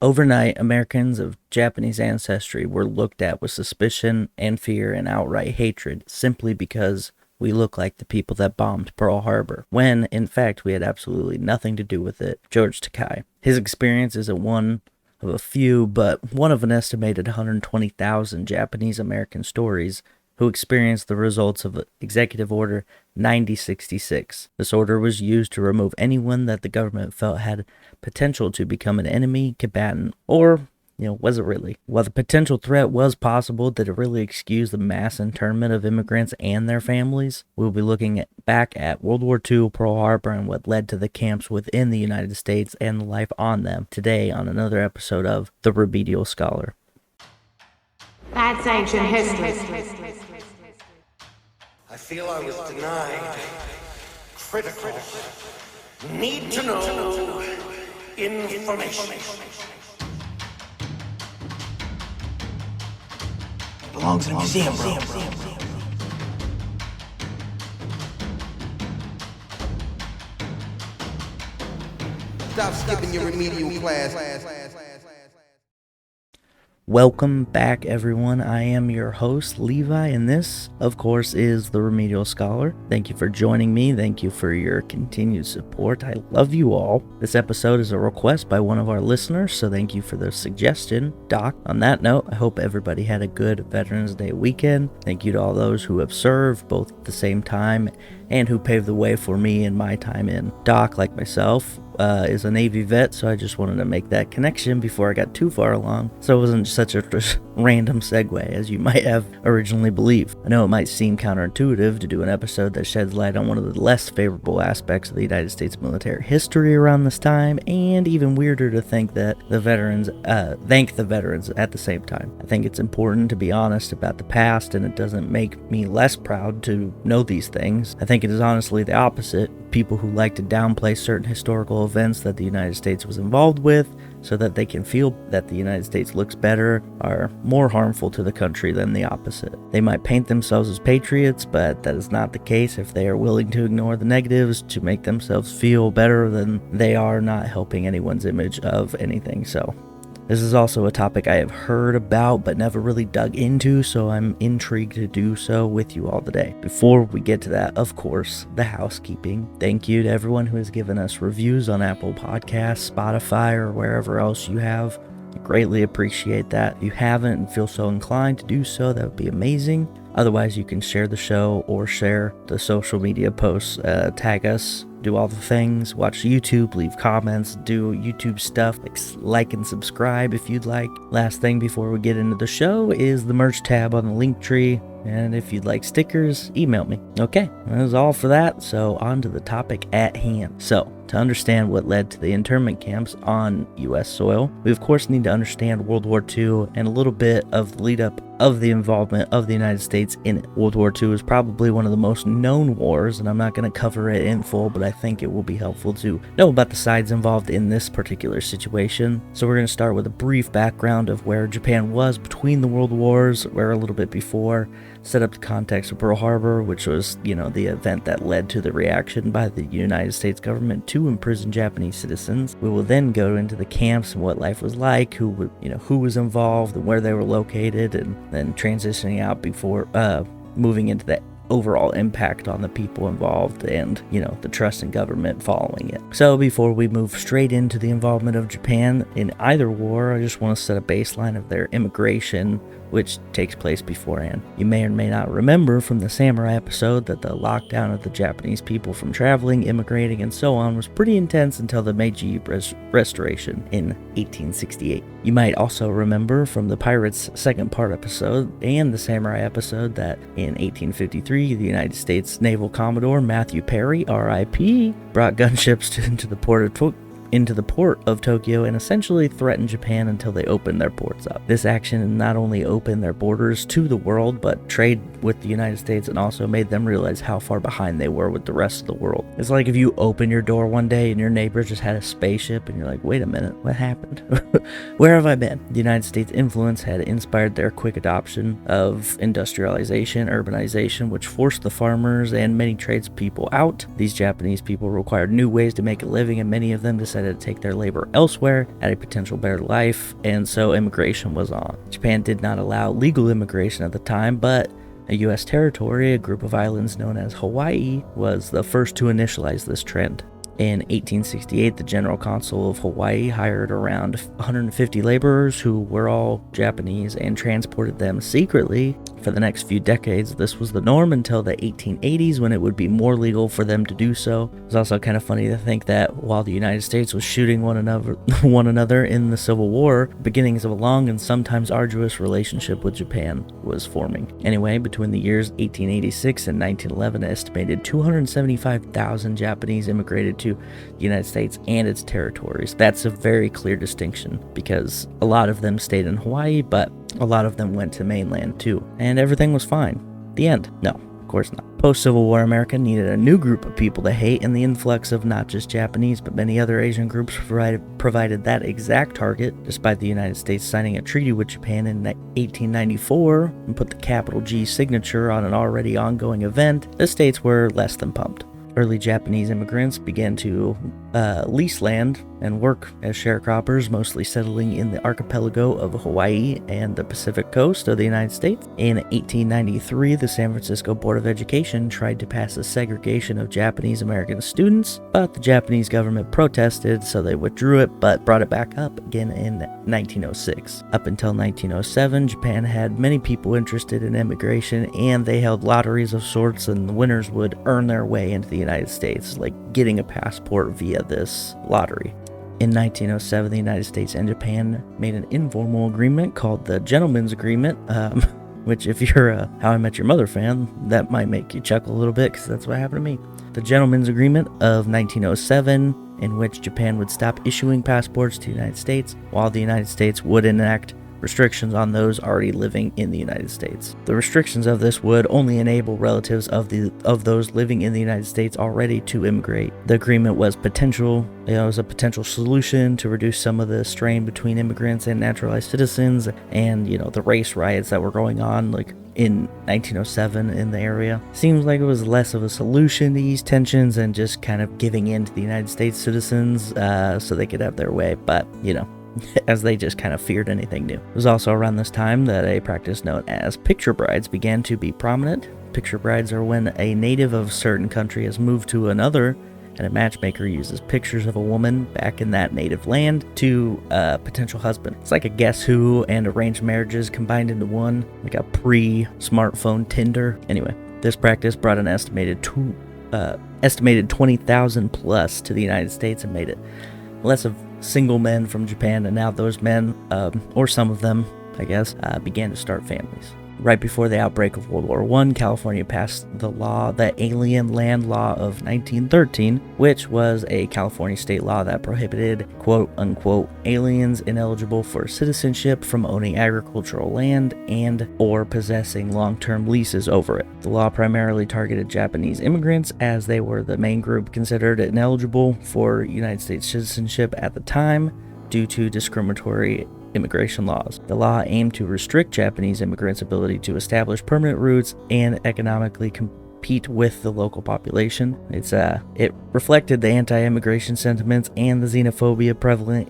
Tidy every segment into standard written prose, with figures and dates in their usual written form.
Overnight, Americans of Japanese ancestry were looked at with suspicion and fear and outright hatred simply because we look like the people that bombed Pearl Harbor, when, in fact, we had absolutely nothing to do with it. George Takei. His experience isn't one of a few, but one of an estimated 120,000 Japanese American stories who experienced the results of Executive Order 9066. This order was used to remove anyone that the government felt had potential to become an enemy combatant, or, was it really? While the potential threat was possible, did it really excuse the mass internment of immigrants and their families? We'll be looking back at World War II, Pearl Harbor, and what led to the camps within the United States and the life on them today on another episode of The Remedial Scholar. That's ancient history. I feel I was denied critical, need to know information. Belongs in a museum, bro. Stop skipping your remedial class. Welcome back, everyone. I am your host, Levi, and this, of course, is The Remedial Scholar. Thank you for joining me. Thank you for your continued support. I love you all. This episode is a request by one of our listeners, so thank you for the suggestion, Doc. On that note, I hope everybody had a good Veterans Day weekend. Thank you to all those who have served, both at the same time and who paved the way for me in my time in. Doc, like myself, is a Navy vet, so I just wanted to make that connection before I got too far along, so it wasn't such a random segue as you might have originally believed. I know it might seem counterintuitive to do an episode that sheds light on one of the less favorable aspects of the United States military history around this time, and even weirder to think that the veterans thank the veterans at the same time. I think it's important to be honest about the past, and it doesn't make me less proud to know these things. I think it is honestly the opposite. People who like to downplay certain historical events that the United States was involved with so that they can feel that the United States looks better are more harmful to the country than the opposite. They might paint themselves as patriots, but that is not the case if they are willing to ignore the negatives to make themselves feel better than they are, not helping anyone's image of anything. So this is also a topic I have heard about but never really dug into, so I'm intrigued to do so with you all today. Before we get to that, of course, the housekeeping. Thank you to everyone who has given us reviews on Apple Podcasts, Spotify, or wherever else you have. I greatly appreciate that. If you haven't and feel so inclined to do so, that would be amazing. Otherwise, you can share the show or share the social media posts, tag us, do all the things, watch YouTube, leave comments, do YouTube stuff, like and subscribe if you'd like. Last thing before we get into the show is the merch tab on the link tree. And if you'd like stickers, email me. Okay, that is all for that, so on to the topic at hand. So, to understand what led to the internment camps on U.S. soil, we of course need to understand World War II and a little bit of the lead up of the involvement of the United States in it. World War II is probably one of the most known wars, and I'm not going to cover it in full, but I think it will be helpful to know about the sides involved in this particular situation. So we're going to start with a brief background of where Japan was between the world wars, where a little bit before, set up the context of Pearl Harbor, which was, the event that led to the reaction by the United States government to imprison Japanese citizens. We will then go into the camps and what life was like, who was involved and where they were located, and then transitioning out before moving into the overall impact on the people involved and, the trust in government following it. So before we move straight into the involvement of Japan in either war, I just want to set a baseline of their immigration, which takes place beforehand. You may or may not remember from the samurai episode that the lockdown of the Japanese people from traveling, immigrating, and so on was pretty intense until the Meiji Restoration in 1868. You might also remember from the Pirates second part episode and the samurai episode that in 1853, the United States Naval Commodore Matthew Perry, R.I.P., brought gunships into the port of Tokyo and essentially threatened Japan until they opened their ports up. This action not only opened their borders to the world, but trade with the United States, and also made them realize how far behind they were with the rest of the world. It's like if you open your door one day and your neighbor just had a spaceship and you're like, wait a minute, what happened? Where have I been? The United States influence had inspired their quick adoption of industrialization, urbanization, which forced the farmers and many tradespeople out. These Japanese people required new ways to make a living, and many of them decided decided to take their labor elsewhere at a potential better life, and so immigration was on. Japan did not allow legal immigration at the time, but a U.S. territory, a group of islands known as Hawaii, was the first to initialize this trend. In 1868, the General Consul of Hawaii hired around 150 laborers who were all Japanese and transported them secretly. For the next few decades, this was the norm until the 1880s, when it would be more legal for them to do so. It's also kind of funny to think that while the United States was shooting one another in the Civil War, beginnings of a long and sometimes arduous relationship with Japan was forming. Anyway, between the years 1886 and 1911, an estimated 275,000 Japanese immigrated to the United States and its territories. That's a very clear distinction, because a lot of them stayed in Hawaii, but a lot of them went to mainland too, and everything was fine. The end? No, of course not. Post-Civil War America needed a new group of people to hate, and the influx of not just Japanese but many other Asian groups provided that exact target. Despite the United States signing a treaty with Japan in 1894 and put the capital G signature on an already ongoing event, the states were less than pumped. Early Japanese immigrants began to lease land and work as sharecroppers, mostly settling in the archipelago of Hawaii and the Pacific coast of the United States. In 1893, the San Francisco Board of Education tried to pass a segregation of Japanese American students, but the Japanese government protested, so they withdrew it, but brought it back up again in 1906. Up until 1907, Japan had many people interested in immigration, and they held lotteries of sorts, and the winners would earn their way into the United States, like getting a passport via this lottery. In 1907, the United States and Japan made an informal agreement called the Gentleman's Agreement, which if you're a How I Met Your Mother fan, that might make you chuckle a little bit, because that's what happened to me. The Gentleman's Agreement of 1907, in which Japan would stop issuing passports to the United States, while the United States would enact restrictions on those already living in the United States. The restrictions of this would only enable relatives of those living in the United States already to immigrate. The agreement was a potential solution to reduce some of the strain between immigrants and naturalized citizens, and the race riots that were going on like in 1907 in the area. Seems like it was less of a solution to ease tensions and just kind of giving in to the United States citizens so they could have their way, but as they just kind of feared anything new. It was also around this time that a practice known as picture brides began to be prominent. Picture brides are when a native of a certain country has moved to another, and a matchmaker uses pictures of a woman back in that native land to a potential husband. It's like a Guess Who and arranged marriages combined into one, like a pre-smartphone Tinder. Anyway, this practice brought an estimated 20,000 plus to the United States and made it less of single men from Japan, and now those men, or some of them, I guess, began to start families. Right before the outbreak of World War I, California passed the Alien Land Law of 1913, which was a California state law that prohibited quote-unquote aliens ineligible for citizenship from owning agricultural land and or possessing long-term leases over it. The law primarily targeted Japanese immigrants, as they were the main group considered ineligible for United States citizenship at the time due to discriminatory immigration laws. The law aimed to restrict Japanese immigrants' ability to establish permanent roots and economically compete with the local population. It reflected the anti-immigration sentiments and the xenophobia prevalent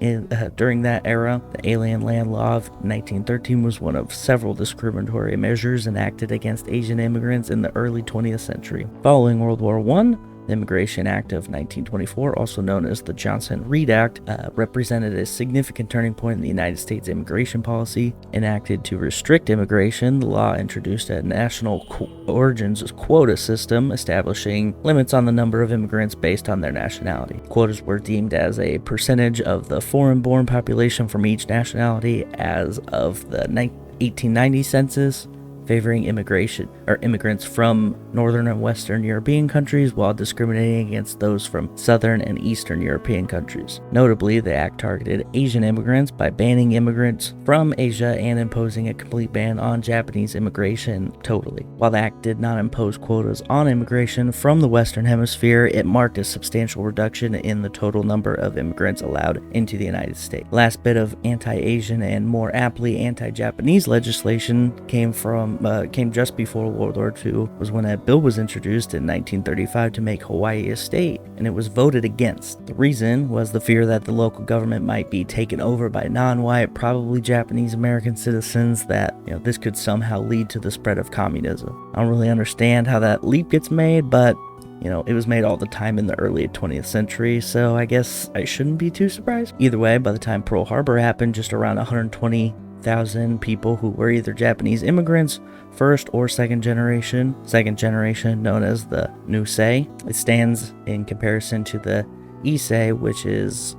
during that era. The Alien Land Law of 1913 was one of several discriminatory measures enacted against Asian immigrants in the early 20th century. Following World War I, the Immigration Act of 1924, also known as the Johnson-Reed Act, represented a significant turning point in the United States immigration policy. Enacted to restrict immigration, the law introduced a national origins quota system, establishing limits on the number of immigrants based on their nationality. Quotas were deemed as a percentage of the foreign-born population from each nationality as of the 1890 census, favoring immigrants from Northern and Western European countries while discriminating against those from Southern and Eastern European countries. Notably, the act targeted Asian immigrants by banning immigrants from Asia and imposing a complete ban on Japanese immigration totally. While the act did not impose quotas on immigration from the Western Hemisphere, it marked a substantial reduction in the total number of immigrants allowed into the United States. Last bit of anti-Asian and more aptly anti-Japanese legislation came from came just before World War II, was when a bill was introduced in 1935 to make Hawaii a state, and it was voted against. The reason was the fear that the local government might be taken over by non-white, probably Japanese American citizens, that this could somehow lead to the spread of communism. I don't really understand how that leap gets made, but it was made all the time in the early 20th century, so I guess I shouldn't be too surprised. Either way, by the time Pearl Harbor happened, just around 120,000 people who were either Japanese immigrants, first or second generation, known as the Nusei. It stands in comparison to the Issei, which is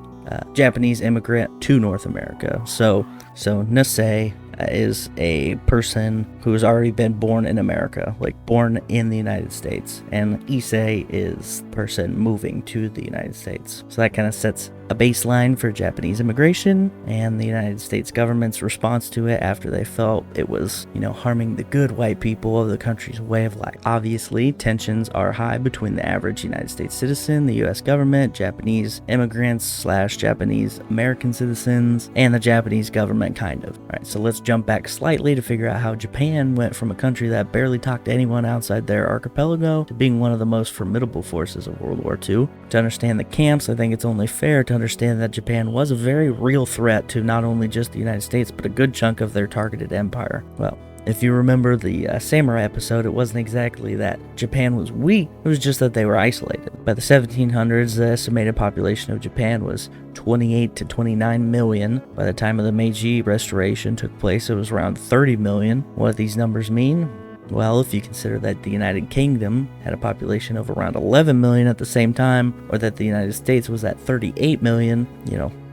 Japanese immigrant to North America. So Nusei is a person who has already been born in America, like born in the United States, and Issei is the person moving to the United States. So that kind of sets a baseline for Japanese immigration and the United States government's response to it after they felt it was, harming the good white people of the country's way of life. Obviously, tensions are high between the average United States citizen, the U.S. government, Japanese immigrants / Japanese American citizens, and the Japanese government, kind of. All right, so let's jump back slightly to figure out how Japan went from a country that barely talked to anyone outside their archipelago to being one of the most formidable forces of World War II. To understand the camps, I think it's only fair to understand that Japan was a very real threat to not only just the United States, but a good chunk of their targeted empire. Well, if you remember the samurai episode, it wasn't exactly that Japan was weak, it was just that they were isolated. By the 1700s, the estimated population of Japan was 28 to 29 million. By the time of the Meiji Restoration took place, it was around 30 million. What do these numbers mean? Well, if you consider that the United Kingdom had a population of around 11 million at the same time, or that the United States was at 38 million,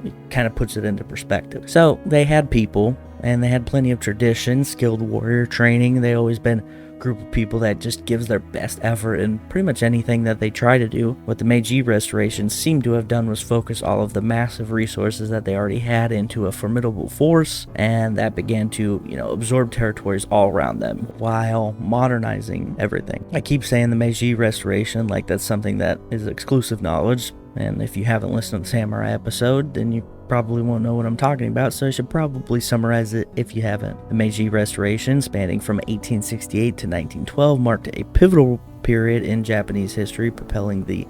it kind of puts it into perspective. So they had people, and they had plenty of tradition, skilled warrior training. They always been a group of people that just gives their best effort in pretty much anything that they try to do. What the Meiji Restoration seemed to have done was focus all of the massive resources that they already had into a formidable force, and that began to, absorb territories all around them while modernizing everything. I keep saying the Meiji Restoration like that's something that is exclusive knowledge, and if you haven't listened to the Samurai episode, then you probably won't know what I'm talking about, so I should probably summarize it if you haven't. The Meiji Restoration, spanning from 1868 to 1912, marked a pivotal period in Japanese history, propelling the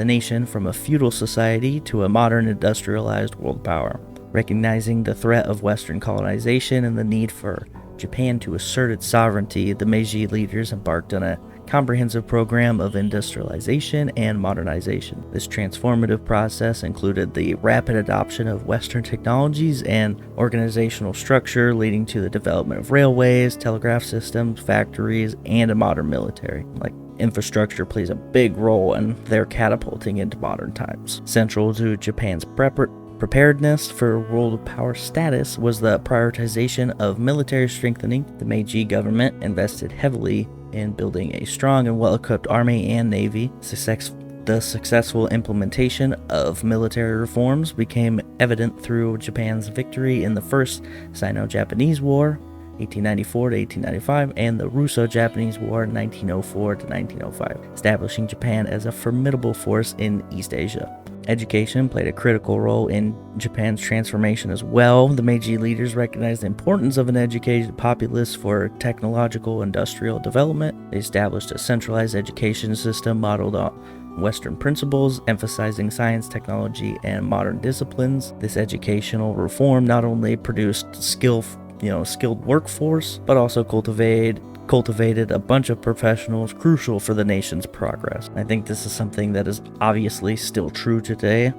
nation from a feudal society to a modern industrialized world power. Recognizing the threat of Western colonization and the need for Japan to assert its sovereignty, the Meiji leaders embarked on a comprehensive program of industrialization and modernization. This transformative process included the rapid adoption of Western technologies and organizational structure, leading to the development of railways, telegraph systems, factories, and a modern military. Infrastructure plays a big role in their catapulting into modern times. Central to Japan's preparedness for world power status was the prioritization of military strengthening. The Meiji government invested heavily in building a strong and well-equipped army and navy. The successful implementation of military reforms became evident through Japan's victory in the First Sino-Japanese War, 1894 to 1895, and the Russo-Japanese War, 1904 to 1905, establishing Japan as a formidable force in East Asia. Education played a critical role in Japan's transformation as well. The Meiji leaders recognized the importance of an educated populace for technological industrial development. They established a centralized education system modeled on Western principles, emphasizing science, technology, and modern disciplines. This educational reform not only produced skilled workforce, but also cultivated a bunch of professionals crucial for the nation's progress. I think this is something that is obviously still true today,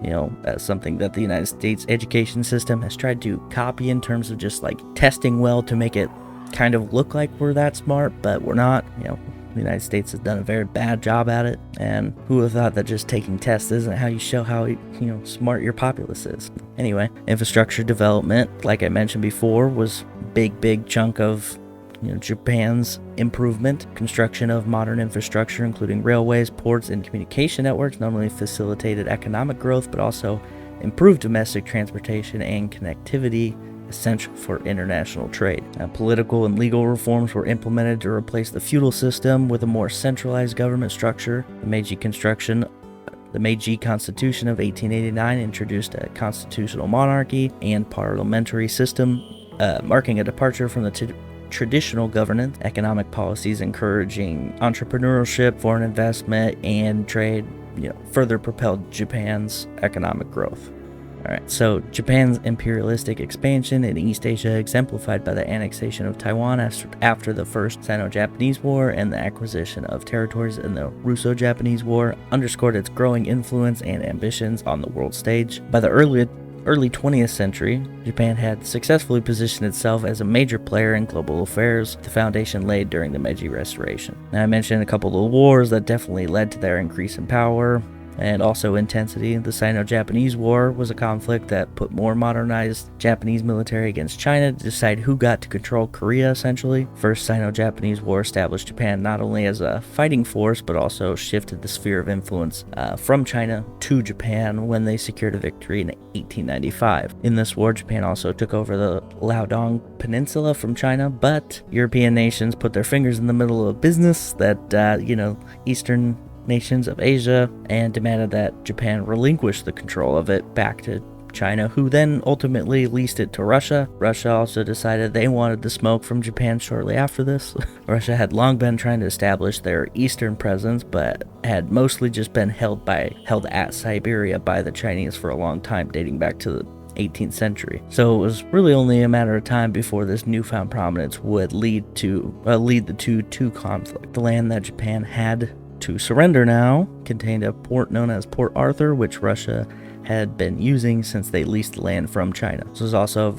as something that the United States education system has tried to copy in terms of just testing well to make it kind of look like we're that smart, but we're not. The United States has done a very bad job at it, and who would have thought that just taking tests isn't how you show how smart your populace is. Anyway, infrastructure development, like I mentioned before, was big chunk of Japan's improvement. Construction of modern infrastructure, including railways, ports, and communication networks, not only facilitated economic growth, but also improved domestic transportation and connectivity, essential for international trade. Political and legal reforms were implemented to replace the feudal system with a more centralized government structure. The Meiji Constitution of 1889 introduced a constitutional monarchy and parliamentary system, marking a departure from the traditional governance, economic policies encouraging entrepreneurship, foreign investment, and trade, further propelled Japan's economic growth. Alright, so Japan's imperialistic expansion in East Asia, exemplified by the annexation of Taiwan after the First Sino-Japanese War and the acquisition of territories in the Russo-Japanese War, underscored its growing influence and ambitions on the world stage. By the early 20th century, Japan had successfully positioned itself as a major player in global affairs, the foundation laid during the Meiji Restoration. Now, I mentioned a couple of wars that definitely led to their increase in power and also intensity. The Sino-Japanese War was a conflict that put more modernized Japanese military against China to decide who got to control Korea, essentially. First Sino-Japanese War established Japan not only as a fighting force, but also shifted the sphere of influence from China to Japan when they secured a victory in 1895. In this war, Japan also took over the Liaodong Peninsula from China, but European nations put their fingers in the middle of business that, Eastern nations of Asia, and demanded that Japan relinquish the control of it back to China, who then ultimately leased it to Russia. Russia also decided they wanted the smoke from Japan shortly after this. Russia had long been trying to establish their eastern presence, but had mostly just been held at Siberia by the Chinese for a long time, dating back to the 18th century. So it was really only a matter of time before this newfound prominence would lead the two to conflict. The land that Japan had to surrender now contained a port known as Port Arthur, which Russia had been using since they leased the land from China. This was also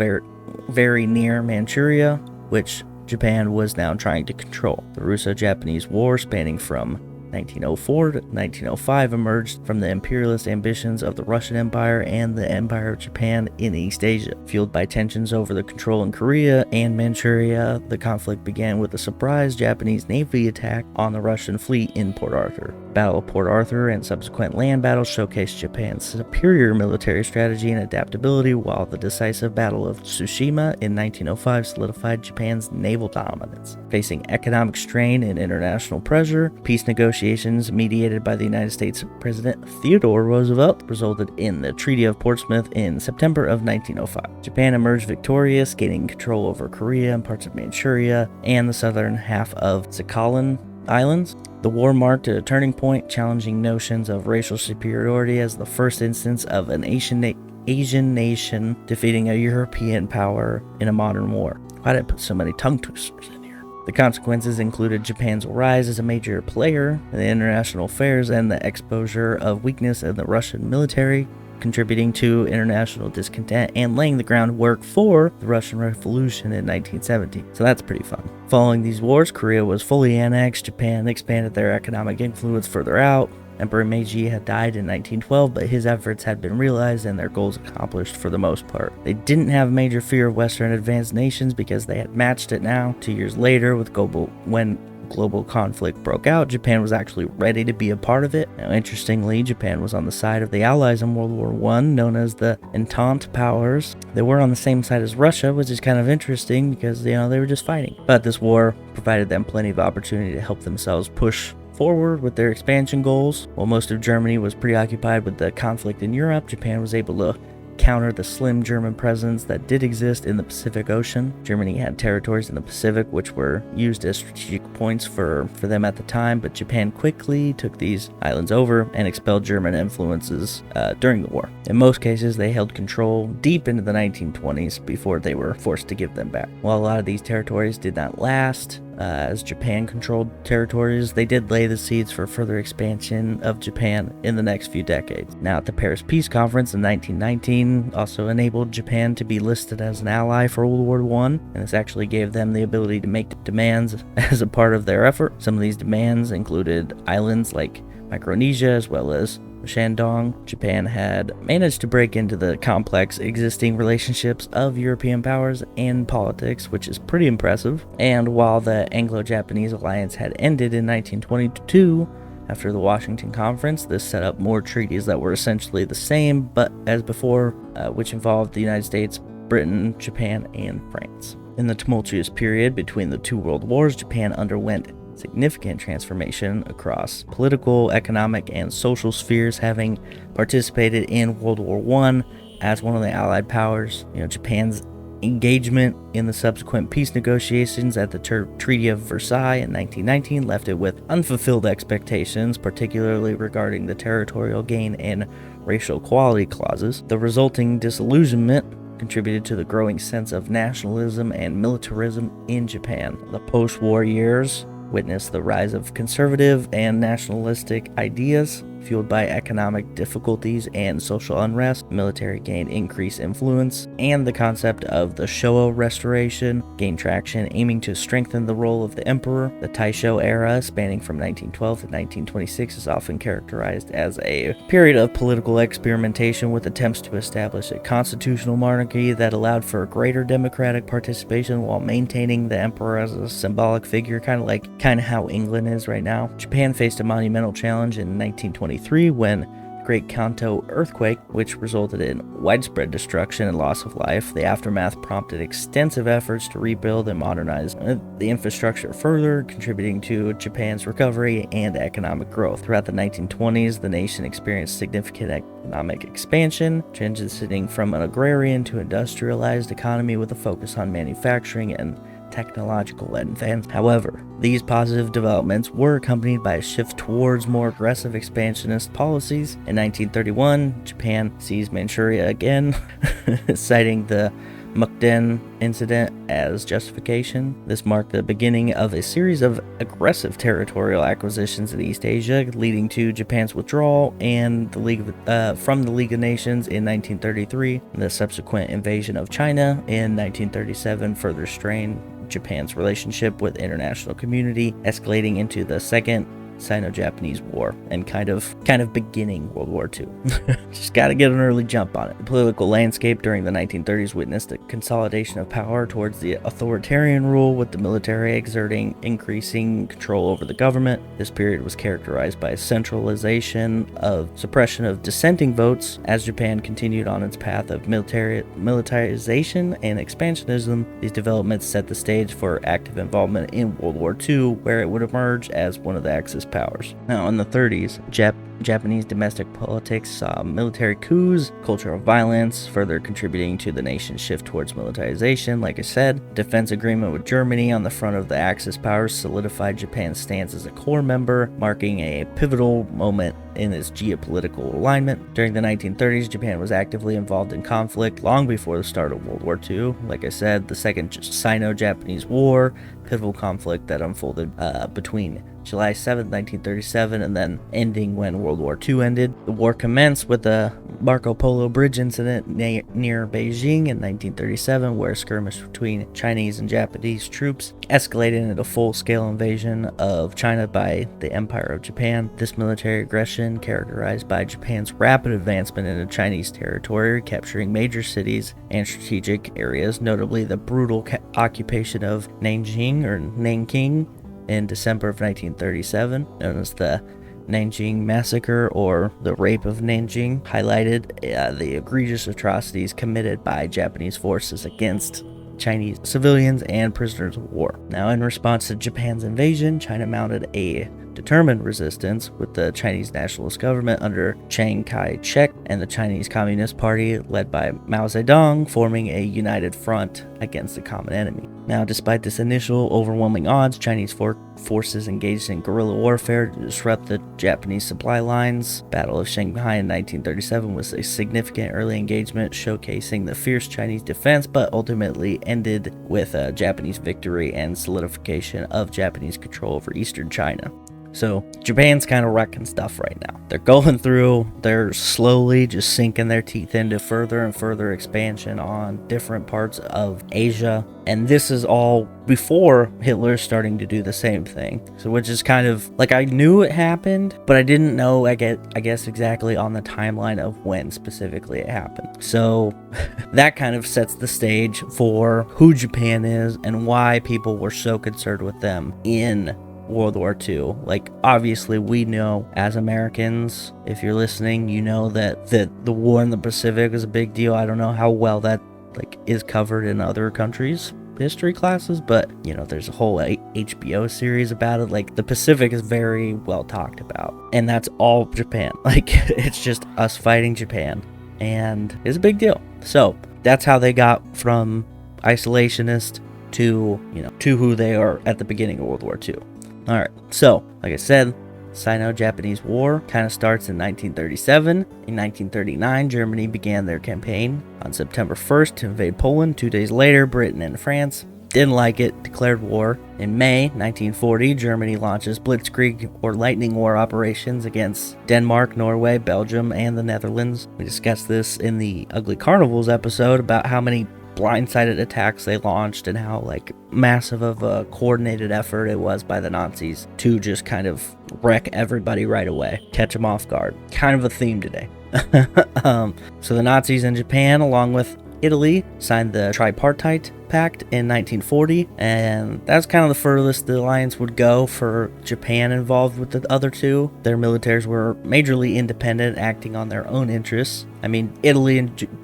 very near Manchuria, which Japan was now trying to control. The Russo-Japanese War, spanning from 1904 to 1905, emerged from the imperialist ambitions of the Russian Empire and the Empire of Japan in East Asia. Fueled by tensions over the control in Korea and Manchuria, the conflict began with a surprise Japanese Navy attack on the Russian fleet in Port Arthur. Battle of Port Arthur and subsequent land battles showcased Japan's superior military strategy and adaptability, while the decisive Battle of Tsushima in 1905 solidified Japan's naval dominance. Facing economic strain and international pressure, peace negotiations mediated by the United States President Theodore Roosevelt resulted in the Treaty of Portsmouth in September of 1905. Japan emerged victorious, gaining control over Korea and parts of Manchuria and the southern half of Sakhalin Islands. The war marked a turning point, challenging notions of racial superiority as the first instance of an Asian nation defeating a European power in a modern war. Why did I put so many tongue twisters in here? The consequences included Japan's rise as a major player in international affairs and the exposure of weakness in the Russian military, contributing to international discontent and laying the groundwork for the Russian Revolution in 1917. So that's pretty fun. Following these wars, Korea was fully annexed. Japan expanded their economic influence further out. Emperor Meiji had died in 1912, but his efforts had been realized and their goals accomplished for the most part. They didn't have major fear of Western advanced nations because they had matched it now. 2 years later, when global conflict broke out, Japan was actually ready to be a part of it. Now, interestingly, Japan was on the side of the Allies in World War I, known as the Entente powers. They were on the same side as Russia, which is kind of interesting because, they were just fighting. But this war provided them plenty of opportunity to help themselves push forward with their expansion goals. While most of Germany was preoccupied with the conflict in Europe, Japan was able to counter the slim German presence that did exist in the Pacific Ocean. Germany had territories in the Pacific which were used as strategic points for them at the time, but Japan quickly took these islands over and expelled German influences during the war. In most cases, they held control deep into the 1920s before they were forced to give them back. While a lot of these territories did not last, as Japan controlled territories, they did lay the seeds for further expansion of Japan in the next few decades. Now, at the Paris Peace Conference in 1919 also enabled Japan to be listed as an ally for World War I, and this actually gave them the ability to make demands as a part of their effort. Some of these demands included islands like Micronesia as well as Shandong. Japan had managed to break into the complex existing relationships of European powers and politics, which is pretty impressive. And while the Anglo-Japanese alliance had ended in 1922, after the Washington Conference, this set up more treaties that were essentially the same, but as before, which involved the United States, Britain, Japan, and France. In the tumultuous period between the two world wars, Japan underwent significant transformation across political, economic, and social spheres, having participated in World War I as one of the Allied powers. Japan's engagement in the subsequent peace negotiations at the Treaty of Versailles in 1919 left it with unfulfilled expectations, particularly regarding the territorial gain and racial equality clauses. The resulting disillusionment contributed to the growing sense of nationalism and militarism in Japan. The post-war years witnessed the rise of conservative and nationalistic ideas, fueled by economic difficulties and social unrest. Military gained increased influence, and the concept of the Showa Restoration gained traction, aiming to strengthen the role of the emperor. The Taisho era, spanning from 1912 to 1926, is often characterized as a period of political experimentation with attempts to establish a constitutional monarchy that allowed for greater democratic participation while maintaining the emperor as a symbolic figure, kind of how England is right now. Japan faced a monumental challenge in 1923 when the Great Kanto earthquake, which resulted in widespread destruction and loss of life. The aftermath prompted extensive efforts to rebuild and modernize the infrastructure further, contributing to Japan's recovery and economic growth. Throughout the 1920s, the nation experienced significant economic expansion, transitioning from an agrarian to industrialized economy with a focus on manufacturing and technological advance. However, these positive developments were accompanied by a shift towards more aggressive expansionist policies. In 1931, Japan seized Manchuria again, citing the Mukden incident as justification. This marked the beginning of a series of aggressive territorial acquisitions in East Asia, leading to Japan's withdrawal and from the League of Nations in 1933. The subsequent invasion of China in 1937 further strained Japan's relationship with the international community, escalating into the Second Sino-Japanese War and kind of beginning World War II. Just got to get an early jump on it. The political landscape during the 1930s witnessed a consolidation of power towards the authoritarian rule, with the military exerting increasing control over the government. This period was characterized by centralization of suppression of dissenting votes as Japan continued on its path of militarization and expansionism. These developments set the stage for active involvement in World War II, where it would emerge as one of the Axis powers. Now, in the 30s, Japanese domestic politics saw military coups, culture of violence, further contributing to the nation's shift towards militarization. Like I said, defense agreement with Germany on the front of the Axis powers solidified Japan's stance as a core member, marking a pivotal moment in its geopolitical alignment. During the 1930s, Japan was actively involved in conflict long before the start of World War II. Like I said, the Second Sino-Japanese War, pivotal conflict that unfolded between July 7, 1937, and then ending when World War II ended. The war commenced with the Marco Polo Bridge incident near Beijing in 1937, where a skirmish between Chinese and Japanese troops escalated into a full-scale invasion of China by the Empire of Japan. This military aggression, characterized by Japan's rapid advancement into Chinese territory, capturing major cities and strategic areas, notably the brutal occupation of Nanking in December of 1937, known as the Nanjing Massacre or the Rape of Nanjing, highlighted the egregious atrocities committed by Japanese forces against Chinese civilians and prisoners of war. Now, in response to Japan's invasion, China mounted a determined resistance, with the Chinese nationalist government under Chiang Kai-shek and the Chinese Communist Party, led by Mao Zedong, forming a united front against the common enemy. Now, despite this initial overwhelming odds, Chinese forces engaged in guerrilla warfare to disrupt the Japanese supply lines. Battle of Shanghai in 1937 was a significant early engagement, showcasing the fierce Chinese defense, but ultimately ended with a Japanese victory and solidification of Japanese control over eastern China. So Japan's kind of wrecking stuff right now. They're slowly just sinking their teeth into further and further expansion on different parts of Asia. And this is all before Hitler's starting to do the same thing. So which is kind of like, I knew it happened, but I didn't know, I guess exactly on the timeline of when specifically it happened. So that kind of sets the stage for who Japan is and why people were so concerned with them in World War II. Like, obviously we know as Americans, if you're listening, you know that the war in the Pacific is a big deal. I don't know how well that is covered in other countries' history classes, but there's a whole HBO series about it. Like, the Pacific is very well talked about, and that's all Japan. It's just us fighting Japan, and it's a big deal. So that's how they got from isolationist to, to who they are at the beginning of World War II. All right, so like I said, Sino-Japanese War kind of starts in 1937. In 1939, Germany began their campaign on September 1st to invade Poland. 2 days later, Britain and France didn't like it, declared war. In May 1940, Germany launches blitzkrieg or lightning war operations against Denmark, Norway, Belgium, and the Netherlands. We discussed this in the Ugly Carnivals episode about how many blindsided attacks they launched and how massive of a coordinated effort it was by the Nazis to just kind of wreck everybody right away, catch them off guard. Kind of a theme today. So the Nazis in Japan, along with Italy, signed the Tripartite Pact in 1940, and that's kind of the furthest the alliance would go for Japan involved with the other two. Their militaries were majorly independent, acting on their own interests. I mean, Italy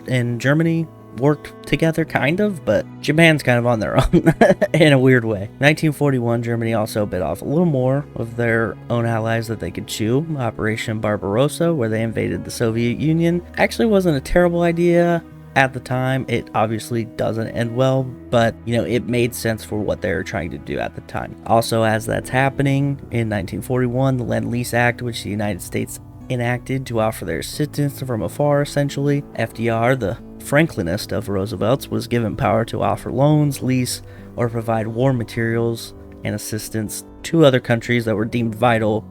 and Germany worked together, kind of, but Japan's kind of on their own in a weird way. 1941, Germany also bit off a little more of their own allies that they could chew. Operation Barbarossa, where they invaded the Soviet Union, actually wasn't a terrible idea at the time. It obviously doesn't end well, but it made sense for what they were trying to do at the time. Also, as that's happening, in 1941, the Lend-Lease Act, which the United States enacted to offer their assistance from afar, essentially. FDR, the Franklinist of Roosevelt's, was given power to offer loans, lease, or provide war materials and assistance to other countries that were deemed vital,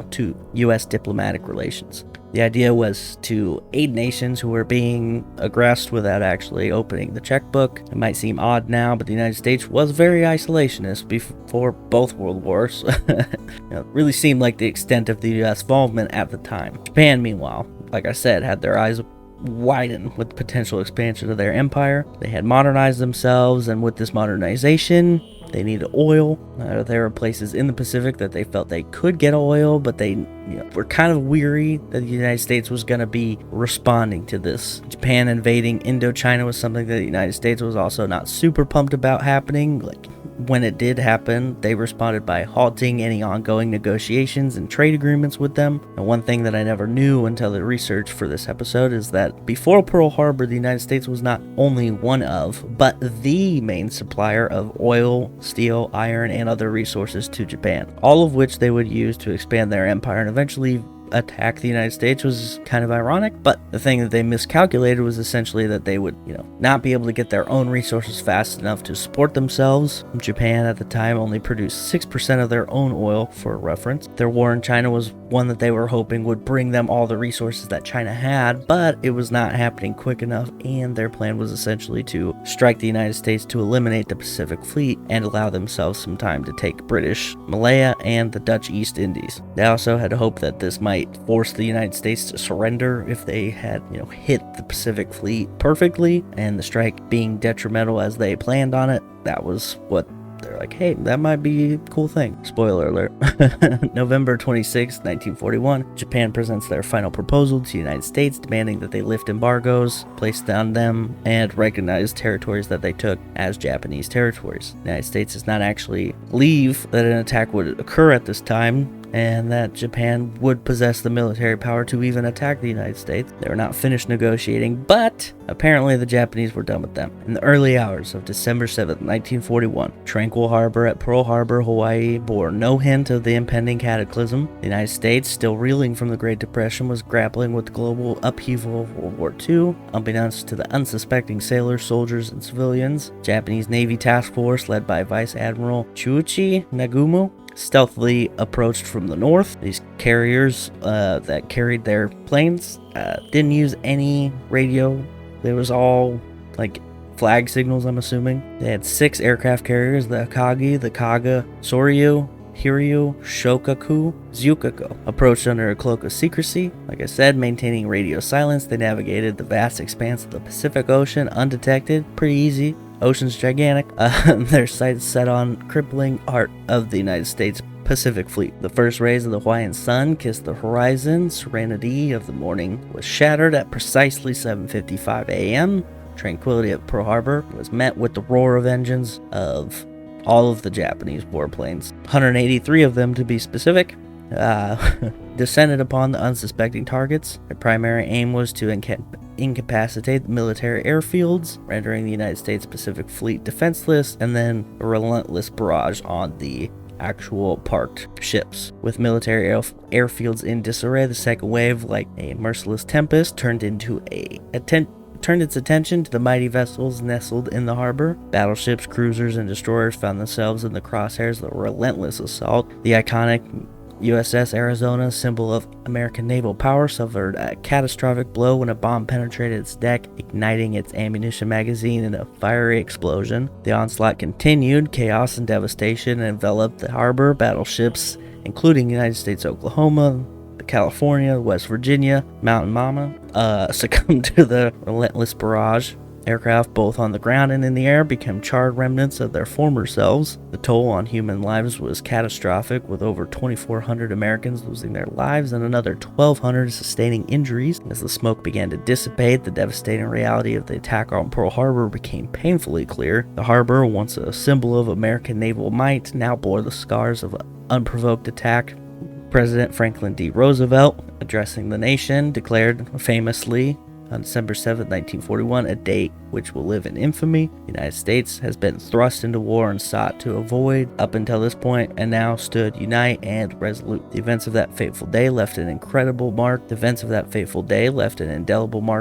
to U.S. diplomatic relations. The idea was to aid nations who were being aggressed without actually opening the checkbook. It might seem odd now, but the United States was very isolationist before both world wars. It really seemed like the extent of the U.S. involvement at the time. Japan, meanwhile, like I said, had their eyes widen with the potential expansion of their empire. They had modernized themselves, and with this modernization, they needed oil. There were places in the Pacific that they felt they could get oil, but they were kind of weary that the United States was going to be responding to this. Japan invading Indochina was something that the United States was also not super pumped about happening. When it did happen, they responded by halting any ongoing negotiations and trade agreements with them. And one thing that I never knew until the research for this episode is that before Pearl Harbor, the United States was not only one of, but the main supplier of oil, steel, iron, and other resources to Japan, all of which they would use to expand their empire and eventually attack the United States. Was kind of ironic, but the thing that they miscalculated was essentially that they would, not be able to get their own resources fast enough to support themselves. Japan at the time only produced 6% of their own oil, for reference. Their war in China was one that they were hoping would bring them all the resources that China had, but it was not happening quick enough, and their plan was essentially to strike the United States to eliminate the Pacific Fleet and allow themselves some time to take British Malaya and the Dutch East Indies. They also had hope that this might force the United States to surrender if they had, hit the Pacific Fleet perfectly, and the strike being detrimental as they planned on it. That was what they're like, hey, that might be a cool thing. Spoiler alert. November 26, 1941, Japan presents their final proposal to the United States, demanding that they lift embargoes placed on them and recognize territories that they took as Japanese territories. The United States does not actually believe that an attack would occur at this time, and that Japan would possess the military power to even attack the United States. They were not finished negotiating, but apparently the Japanese were done with them. In the early hours of December 7th, 1941, tranquil harbor at Pearl Harbor, Hawaii, bore no hint of the impending cataclysm. The United States, still reeling from the Great Depression, was grappling with the global upheaval of World War II. Unbeknownst to the unsuspecting sailors, soldiers, and civilians, Japanese Navy task force led by Vice Admiral Chuichi Nagumo stealthily approached from the north. These carriers that carried their planes didn't use any radio. There was all flag signals, I'm assuming. They had 6 aircraft carriers: the Akagi, the Kaga, Soryu, Hiryu, Shokaku, Zyukaku. Approached under a cloak of secrecy. Like I said, maintaining radio silence, they navigated the vast expanse of the Pacific Ocean undetected. Pretty easy. Ocean's gigantic. Their sights set on crippling art of the United States Pacific Fleet. The first rays of the Hawaiian sun kissed the horizon. Serenity of the morning was shattered at precisely 7:55 a.m. Tranquility at Pearl Harbor was met with the roar of engines of all of the Japanese warplanes, 183 of them to be specific, descended upon the unsuspecting targets. Their primary aim was to incapacitate the military airfields, rendering the United States Pacific Fleet defenseless, and then a relentless barrage on the actual parked ships. With military airfields in disarray, the second wave, like a merciless tempest, turned its attention to the mighty vessels nestled in the harbor. Battleships, cruisers, and destroyers found themselves in the crosshairs of the relentless assault. The iconic USS Arizona, symbol of American naval power, suffered a catastrophic blow when a bomb penetrated its deck, igniting its ammunition magazine in a fiery explosion. The onslaught continued. Chaos and devastation enveloped the harbor. Battleships, including United States Oklahoma, California, West Virginia, Mountain Mama, succumbed to the relentless barrage. Aircraft, both on the ground and in the air, became charred remnants of their former selves. The toll on human lives was catastrophic, with over 2,400 Americans losing their lives and another 1,200 sustaining injuries. As the smoke began to dissipate, the devastating reality of the attack on Pearl Harbor became painfully clear. The harbor, once a symbol of American naval might, now bore the scars of an unprovoked attack. President Franklin D. Roosevelt, addressing the nation, declared famously on December 7, 1941, a date which will live in infamy. The United States has been thrust into war and sought to avoid up until this point, and now stood unite and resolute. The events of that fateful day left an indelible mark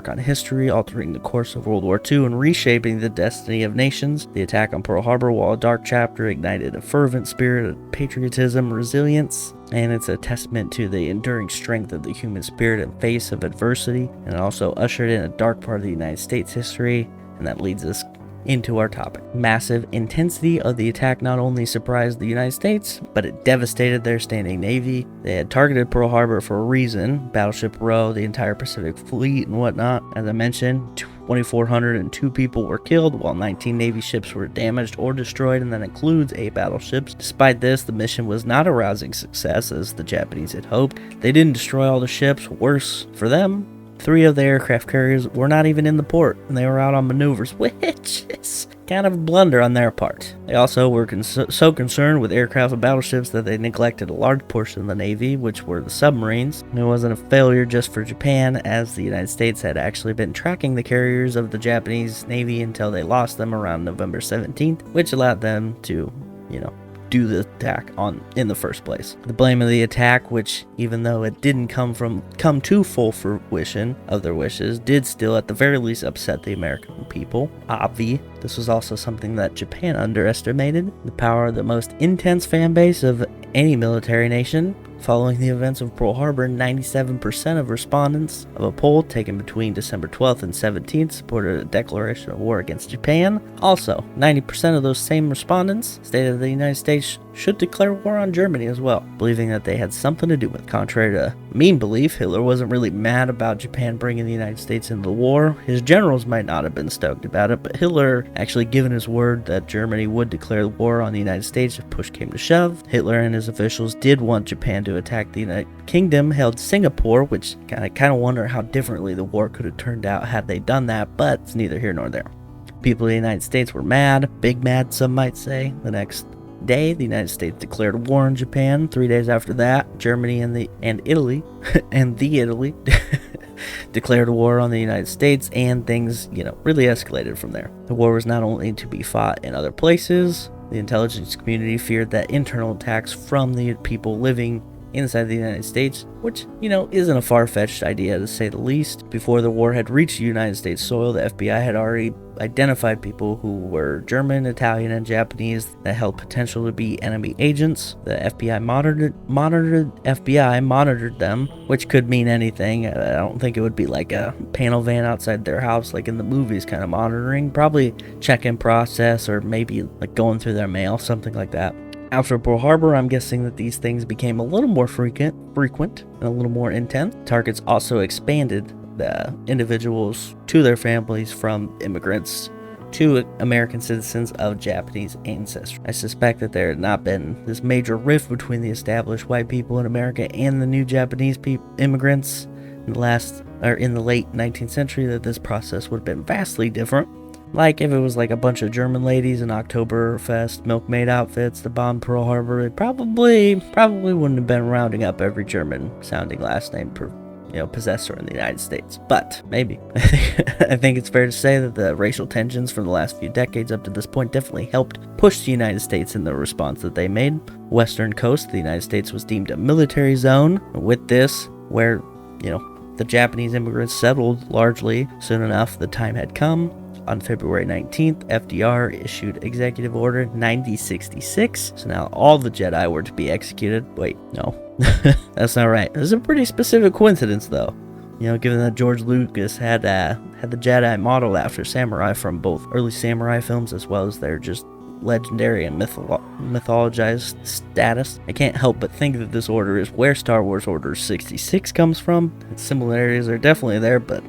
on history, altering the course of World War II and reshaping the destiny of nations. The attack on Pearl Harbor, while a dark chapter, ignited a fervent spirit of patriotism, resilience, and it's a testament to the enduring strength of the human spirit in face of adversity, and it also ushered in a dark part of the United States history, and that leads us into our topic. Massive intensity of the attack not only surprised the United States, but it devastated their standing navy. They had targeted Pearl Harbor for a reason: Battleship Row, the entire Pacific Fleet, and whatnot. As I mentioned, 2,402 people were killed, while 19 Navy ships were damaged or destroyed, and that includes 8 battleships. Despite this, the mission was not a rousing success, as the Japanese had hoped. They didn't destroy all the ships. Worse for them, 3 of the aircraft carriers were not even in the port, and they were out on maneuvers, which is kind of a blunder on their part. They also were so concerned with aircraft and battleships that they neglected a large portion of the Navy, which were the submarines. It wasn't a failure just for Japan, as the United States had actually been tracking the carriers of the Japanese Navy until they lost them around November 17th, which allowed them to, do the attack in the first place. The blame of the attack, which even though it didn't come to full fruition of their wishes, did still at the very least upset the American people. This was also something that Japan underestimated: the power of the most intense fan base of any military nation. Following the events of Pearl Harbor, 97% of respondents of a poll taken between December 12th and 17th supported a declaration of war against Japan. Also, 90% of those same respondents stated the United States should declare war on Germany as well, believing that they had something to do with it. Contrary to mean belief, Hitler wasn't really mad about Japan bringing the United States into the war. His generals might not have been stoked about it, but Hitler actually given his word that Germany would declare war on the United States if push came to shove. Hitler and his officials did want Japan to attack the United Kingdom, held Singapore, which I kind of wonder how differently the war could have turned out had they done that, but it's neither here nor there. People in the United States were mad, big mad some might say. The next day, the United States declared war on Japan. 3 days after that, Germany and Italy declared war on the United States, and things, really escalated from there. The war was not only to be fought in other places. The intelligence community feared that internal attacks from the people living inside the United States, which, isn't a far-fetched idea to say the least. Before the war had reached United States soil, the FBI had already identified people who were German, Italian, and Japanese that held potential to be enemy agents. The FBI monitored them, which could mean anything. I don't think it would be like a panel van outside their house like in the movies kind of monitoring. Probably check-in process, or maybe like going through their mail, something like that. After Pearl Harbor, I'm guessing that these things became a little more frequent and a little more intense. Targets also expanded the individuals to their families from immigrants to American citizens of Japanese ancestry. I suspect that there had not been this major rift between the established white people in America and the new Japanese immigrants in the late 19th century, that this process would have been vastly different. Like if it was like a bunch of German ladies in Oktoberfest milkmaid outfits that bombed Pearl Harbor, it probably wouldn't have been rounding up every German sounding last name possessor in the United States. But maybe. I think it's fair to say that the racial tensions from the last few decades up to this point definitely helped push the United States in the response that they made. Western coast of the United States was deemed a military zone. With this, where, the Japanese immigrants settled largely soon enough, the time had come. On February 19th, FDR issued Executive Order 9066. So now all the Jedi were to be executed. Wait, no. That's not right. This is a pretty specific coincidence, though. Given that George Lucas had the Jedi modeled after samurai from both early samurai films as well as their just legendary and mythologized status. I can't help but think that this order is where Star Wars Order 66 comes from. Similarities are definitely there, but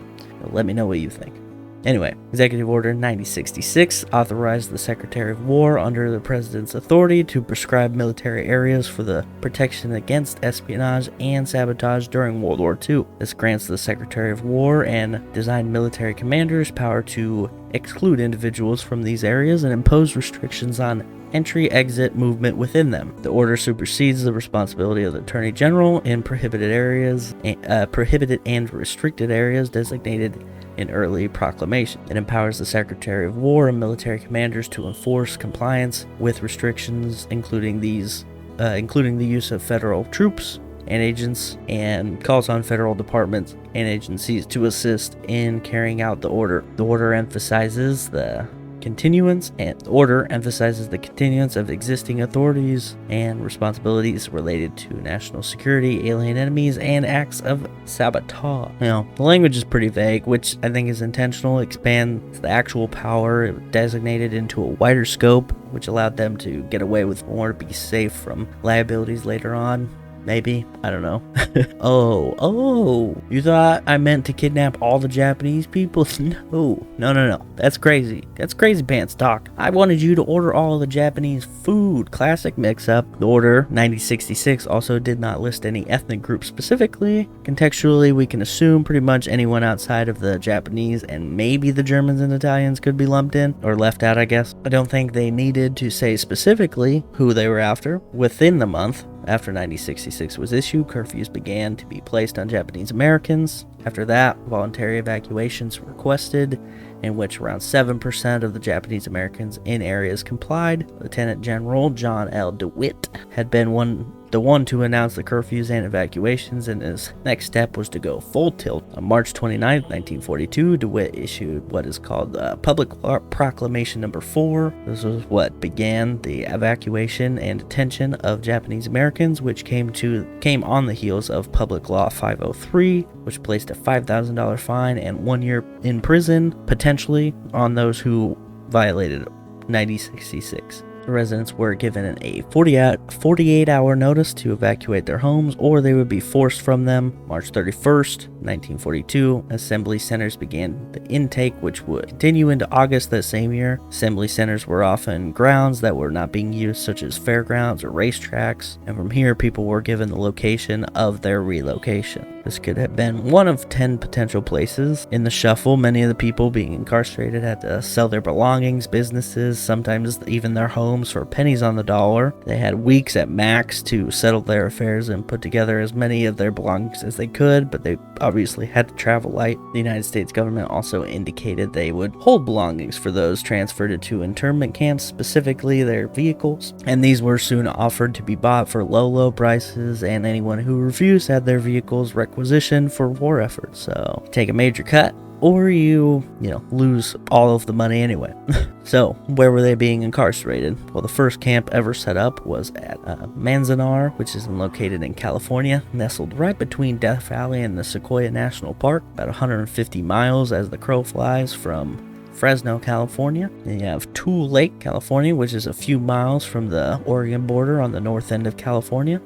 let me know what you think. Anyway, Executive Order 9066 authorized the Secretary of War under the President's authority to prescribe military areas for the protection against espionage and sabotage during World War II. This grants the Secretary of War and designed military commanders power to exclude individuals from these areas and impose restrictions on entry-exit movement within them. The order supersedes the responsibility of the Attorney General in prohibited and restricted areas designated in early proclamation. It empowers the Secretary of War and military commanders to enforce compliance with restrictions, including the use of federal troops and agents, and calls on federal departments and agencies to assist in carrying out the order. The order emphasizes the continuance of existing authorities and responsibilities related to national security, alien enemies, and acts of sabotage. The language is pretty vague, which I think is intentional. Expands the actual power designated into a wider scope, which allowed them to get away with more to be safe from liabilities later on. Maybe. I don't know. Oh, you thought I meant to kidnap all the Japanese people? No. That's crazy. That's crazy pants talk. I wanted you to order all of the Japanese food. Classic mix-up. The Order 9066 also did not list any ethnic group specifically. Contextually, we can assume pretty much anyone outside of the Japanese and maybe the Germans and Italians could be lumped in, or left out, I guess. I don't think they needed to say specifically who they were after. Within the month after 9066 was issued, curfews began to be placed on Japanese Americans. After that, voluntary evacuations were requested, in which around 7% of the Japanese Americans in areas complied. Lieutenant General John L. DeWitt had been the one to announce the curfews and evacuations, and his next step was to go full tilt. On March 29, 1942, DeWitt issued what is called Public Proclamation Number 4. This was what began the evacuation and detention of Japanese Americans, which came on the heels of Public Law 503, which placed a $5,000 fine and 1 year in prison, potentially, on those who violated 9066. The residents were given a 48-hour notice to evacuate their homes, or they would be forced from them. March 31st, 1942, assembly centers began the intake, which would continue into August that same year. Assembly centers were often grounds that were not being used, such as fairgrounds or racetracks, and from here people were given the location of their relocation. This could have been one of 10 potential places. In the shuffle, many of the people being incarcerated had to sell their belongings, businesses, sometimes even their homes for pennies on the dollar. They had weeks at max to settle their affairs and put together as many of their belongings as they could, but they obviously had to travel light. The United States government also indicated they would hold belongings for those transferred to internment camps, specifically their vehicles, and these were soon offered to be bought for low prices, and anyone who refused had their vehicles requisitioned for war efforts. So take a major cut, or you lose all of the money anyway. So where were they being incarcerated? Well, the first camp ever set up was at Manzanar, which is located in California, nestled right between Death Valley and the Sequoia National Park, about 150 miles as the crow flies from Fresno, California. Then you have Tule Lake, California, which is a few miles from the Oregon border on the north end of California.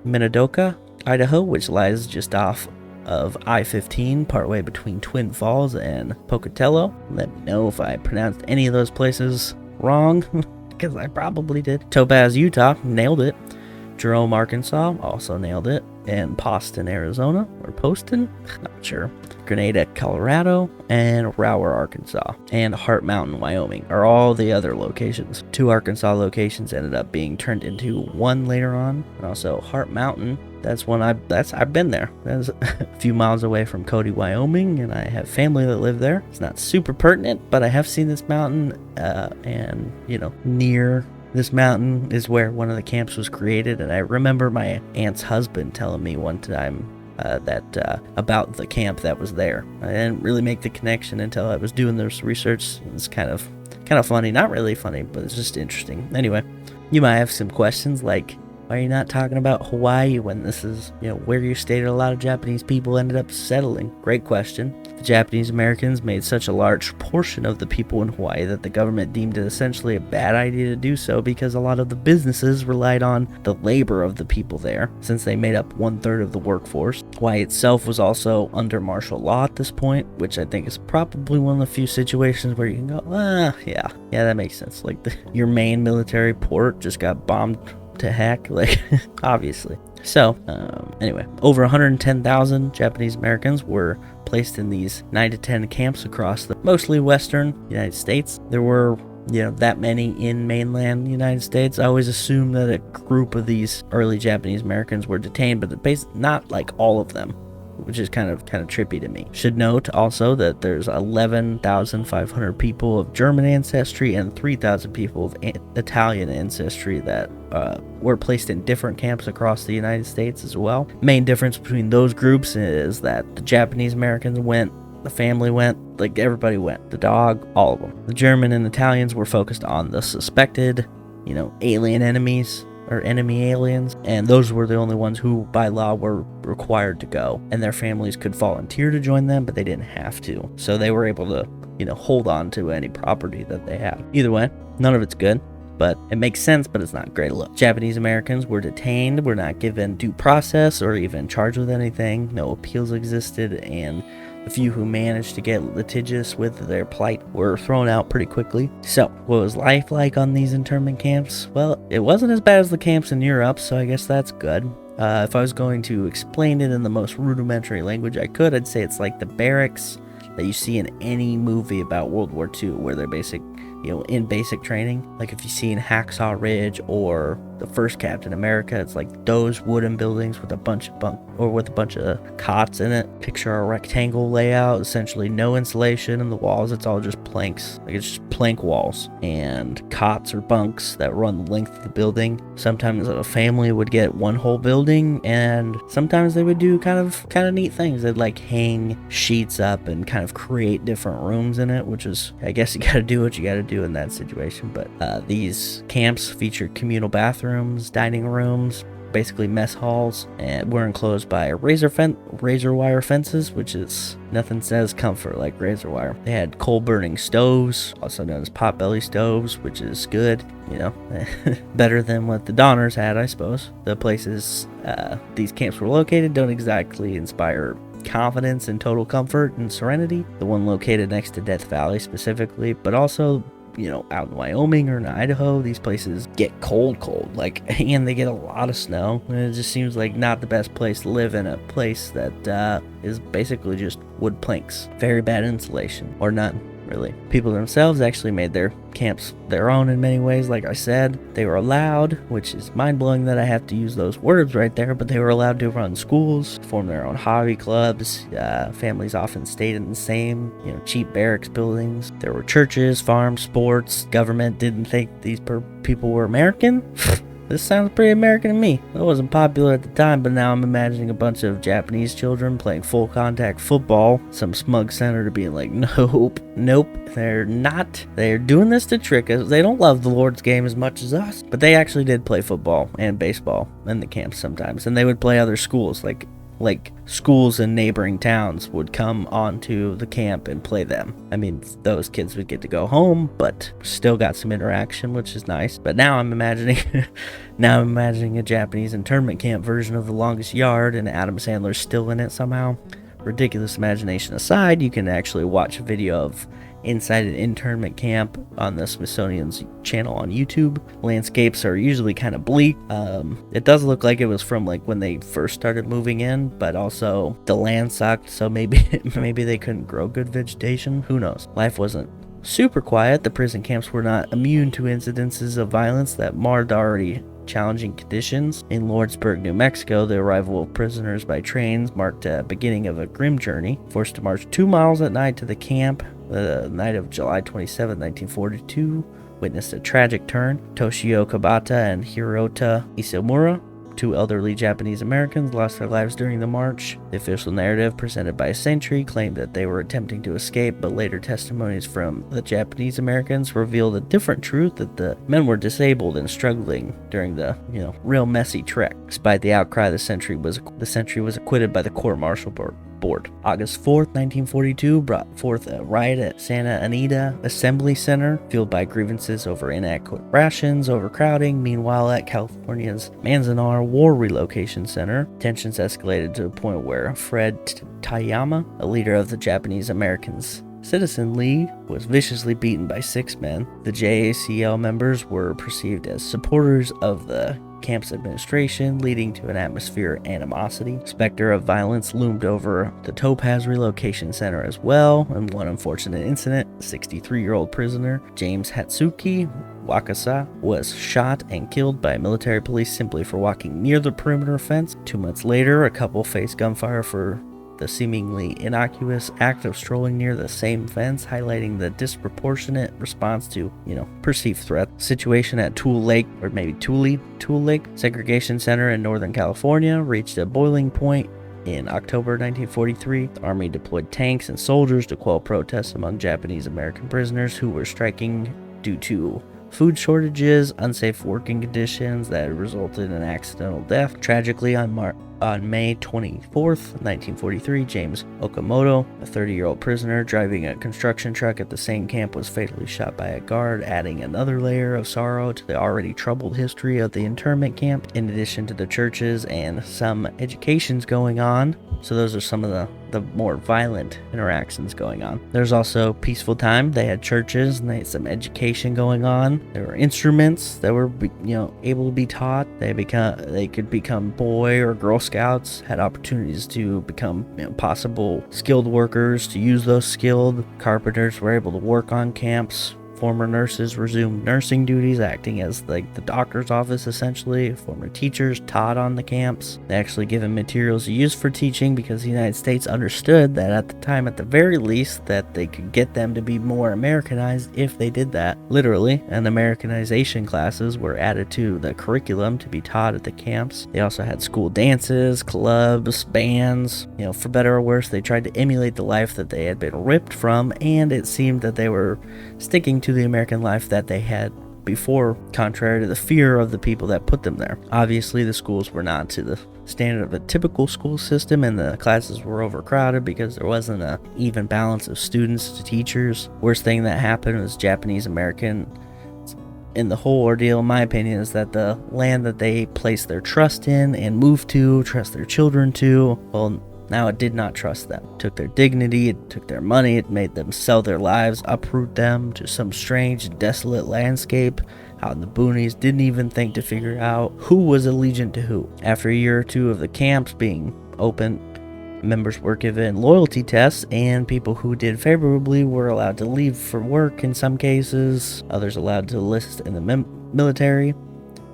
Minidoka, Idaho, which lies just off of I-15, partway between Twin Falls and Pocatello. Let me know if I pronounced any of those places wrong, because I probably did. Topaz, Utah, nailed it. Jerome, Arkansas, also nailed it. And Poston, Arizona, or Poston, not sure. Grenada, Colorado, and Rower, Arkansas, and Hart Mountain, Wyoming are all the other locations. 2 Arkansas locations ended up being turned into 1 later on, and also Hart Mountain. I've been there. That's a few miles away from Cody, Wyoming, and I have family that live there. It's not super pertinent, but I have seen this mountain, and near this mountain is where one of the camps was created. And I remember my aunt's husband telling me one time about the camp that was there. I didn't really make the connection until I was doing this research. It's kind of funny, not really funny, but it's just interesting. Anyway, you might have some questions like, why are you not talking about Hawaii when this is, where you stated a lot of Japanese people ended up settling? Great question. The Japanese Americans made such a large portion of the people in Hawaii that the government deemed it essentially a bad idea to do so, because a lot of the businesses relied on the labor of the people there, since they made up 1/3 of the workforce. Hawaii itself was also under martial law at this point, which I think is probably one of the few situations where you can go, yeah, that makes sense. Like your main military port just got bombed to heck, like obviously. So anyway, over 110,000 Japanese Americans were placed in these 9 to 10 camps across the mostly western United States. There were that many in mainland United States. I always assumed that a group of these early Japanese Americans were detained, but not like all of them, which is kind of trippy to me. Should note also that there's 11,500 people of German ancestry and 3,000 people of Italian ancestry that were placed in different camps across the United States as well. Main difference between those groups is that the Japanese Americans went, the family went, like everybody went, the dog, all of them. The German and Italians were focused on the suspected, alien enemies, or enemy aliens, and those were the only ones who by law were required to go, and their families could volunteer to join them, but they didn't have to, so they were able to hold on to any property that they had. Either way, none of it's good, but it makes sense, but it's not great to look. Japanese Americans were detained, were not given due process or even charged with anything. No appeals existed, and the few who managed to get litigious with their plight were thrown out pretty quickly. So, what was life like on these internment camps? Well, it wasn't as bad as the camps in Europe, so I guess that's good. If I was going to explain it in the most rudimentary language I could, I'd say it's like the barracks that you see in any movie about World War II, where they're in basic training. Like if you see in Hacksaw Ridge or the first Captain America, it's like those wooden buildings with a bunch of cots in it. Picture a rectangle layout, essentially no insulation in the walls. It's all just planks. Like it's just plank walls and cots or bunks that run the length of the building. Sometimes a family would get one whole building, and sometimes they would do kind of neat things. They'd like hang sheets up and kind of create different rooms in it, which is, I guess you gotta do what you gotta do in that situation. But these camps featured communal bathrooms, dining rooms, basically mess halls, and were enclosed by razor wire fences, which is nothing says comfort like razor wire. They had coal burning stoves, also known as potbelly stoves, which is good, better than what the Donners had, I suppose. The places these camps were located don't exactly inspire confidence and total comfort and serenity. The one located next to Death Valley specifically, but also out in Wyoming or in Idaho, these places get cold, and they get a lot of snow, and it just seems like not the best place to live in a place that is basically just wood planks. Very bad insulation, or none, really. People themselves actually made their camps their own in many ways. Like I said, they were allowed, which is mind-blowing that I have to use those words right there, but they were allowed to run schools, form their own hobby clubs. Families often stayed in the same, cheap barracks buildings. There were churches, farms, sports. Government didn't think these people were American. This sounds pretty American to me. It wasn't popular at the time, but now I'm imagining a bunch of Japanese children playing full contact football. Some smug senator being like, nope, they're not. They're doing this to trick us. They don't love the Lord's game as much as us. But they actually did play football and baseball in the camps sometimes. And they would play other schools, like schools in neighboring towns would come onto the camp and play them. I mean, those kids would get to go home, but still got some interaction, which is nice. But now I'm imagining a Japanese internment camp version of The Longest Yard, and Adam Sandler's still in it somehow. Ridiculous imagination aside, you can actually watch a video of inside an internment camp on the Smithsonian's channel on YouTube. Landscapes are usually kind of bleak. It does look like it was from like when they first started moving in, but also the land sucked, so maybe they couldn't grow good vegetation. Who knows? Life wasn't super quiet. The prison camps were not immune to incidences of violence that marred the already challenging conditions. In Lordsburg, New Mexico, the arrival of prisoners by trains marked the beginning of a grim journey. Forced to march 2 miles at night to the camp, the night of July 27, 1942, witnessed a tragic turn. Toshio Kabata and Hirota Isomura, 2 elderly Japanese Americans, lost their lives during the march. The official narrative presented by a sentry claimed that they were attempting to escape, but later testimonies from the Japanese Americans revealed a different truth, that the men were disabled and struggling during the, real messy trek. Despite the outcry, the sentry was acquitted by the court-martial board. August 4th, 1942 brought forth a riot at Santa Anita Assembly Center, fueled by grievances over inadequate rations, overcrowding. Meanwhile, at California's Manzanar War Relocation Center, tensions escalated to a point where Fred Tayama, a leader of the Japanese Americans Citizen League, was viciously beaten by 6 men. The JACL members were perceived as supporters of the camp's administration, leading to an atmosphere of animosity. Specter of violence loomed over the Topaz Relocation Center as well. In one unfortunate incident, 63-year-old prisoner James Hatsuki Wakasa was shot and killed by military police simply for walking near the perimeter fence. 2 months later, a couple faced gunfire for the seemingly innocuous act of strolling near the same fence, highlighting the disproportionate response to, perceived threat. Situation at Tool Lake Segregation Center in Northern California reached a boiling point in October 1943. The Army deployed tanks and soldiers to quell protests among Japanese American prisoners who were striking due to food shortages, unsafe working conditions that resulted in accidental death. Tragically, on May 24th, 1943, James Okamoto, a 30-year-old prisoner driving a construction truck at the same camp, was fatally shot by a guard, adding another layer of sorrow to the already troubled history of the internment camp. In addition to the churches and some educations going on, so those are some of the more violent interactions going on. There's also peaceful time. They had churches and they had some education going on. There were instruments that were, able to be taught. They could become Boy or Girl Scouts, had opportunities to become possible skilled workers, to use those skilled. Carpenters were able to work on camps. Former nurses resumed nursing duties, acting as the doctor's office essentially. Former teachers taught on the camps. They actually given materials used for teaching because the United States understood that at the time, at the very least, that they could get them to be more Americanized if they did that. Literally, and Americanization classes were added to the curriculum to be taught at the camps. They also had school dances, clubs, bands. For better or worse, they tried to emulate the life that they had been ripped from, and it seemed that they were sticking to the American life that they had before, contrary to the fear of the people that put them there. Obviously, the schools were not to the standard of a typical school system, and the classes were overcrowded because there wasn't an even balance of students to teachers. Worst thing that happened was Japanese American in the whole ordeal, in my opinion, is that the land that they placed their trust in and moved to, trust their children to, well, now it did not trust them. It took their dignity, it took their money, it made them sell their lives, uproot them to some strange, desolate landscape out in the boonies. Didn't even think to figure out who was allegiant to who. After a year or two of the camps being open, members were given loyalty tests, and people who did favorably were allowed to leave for work in some cases, others allowed to enlist in the military.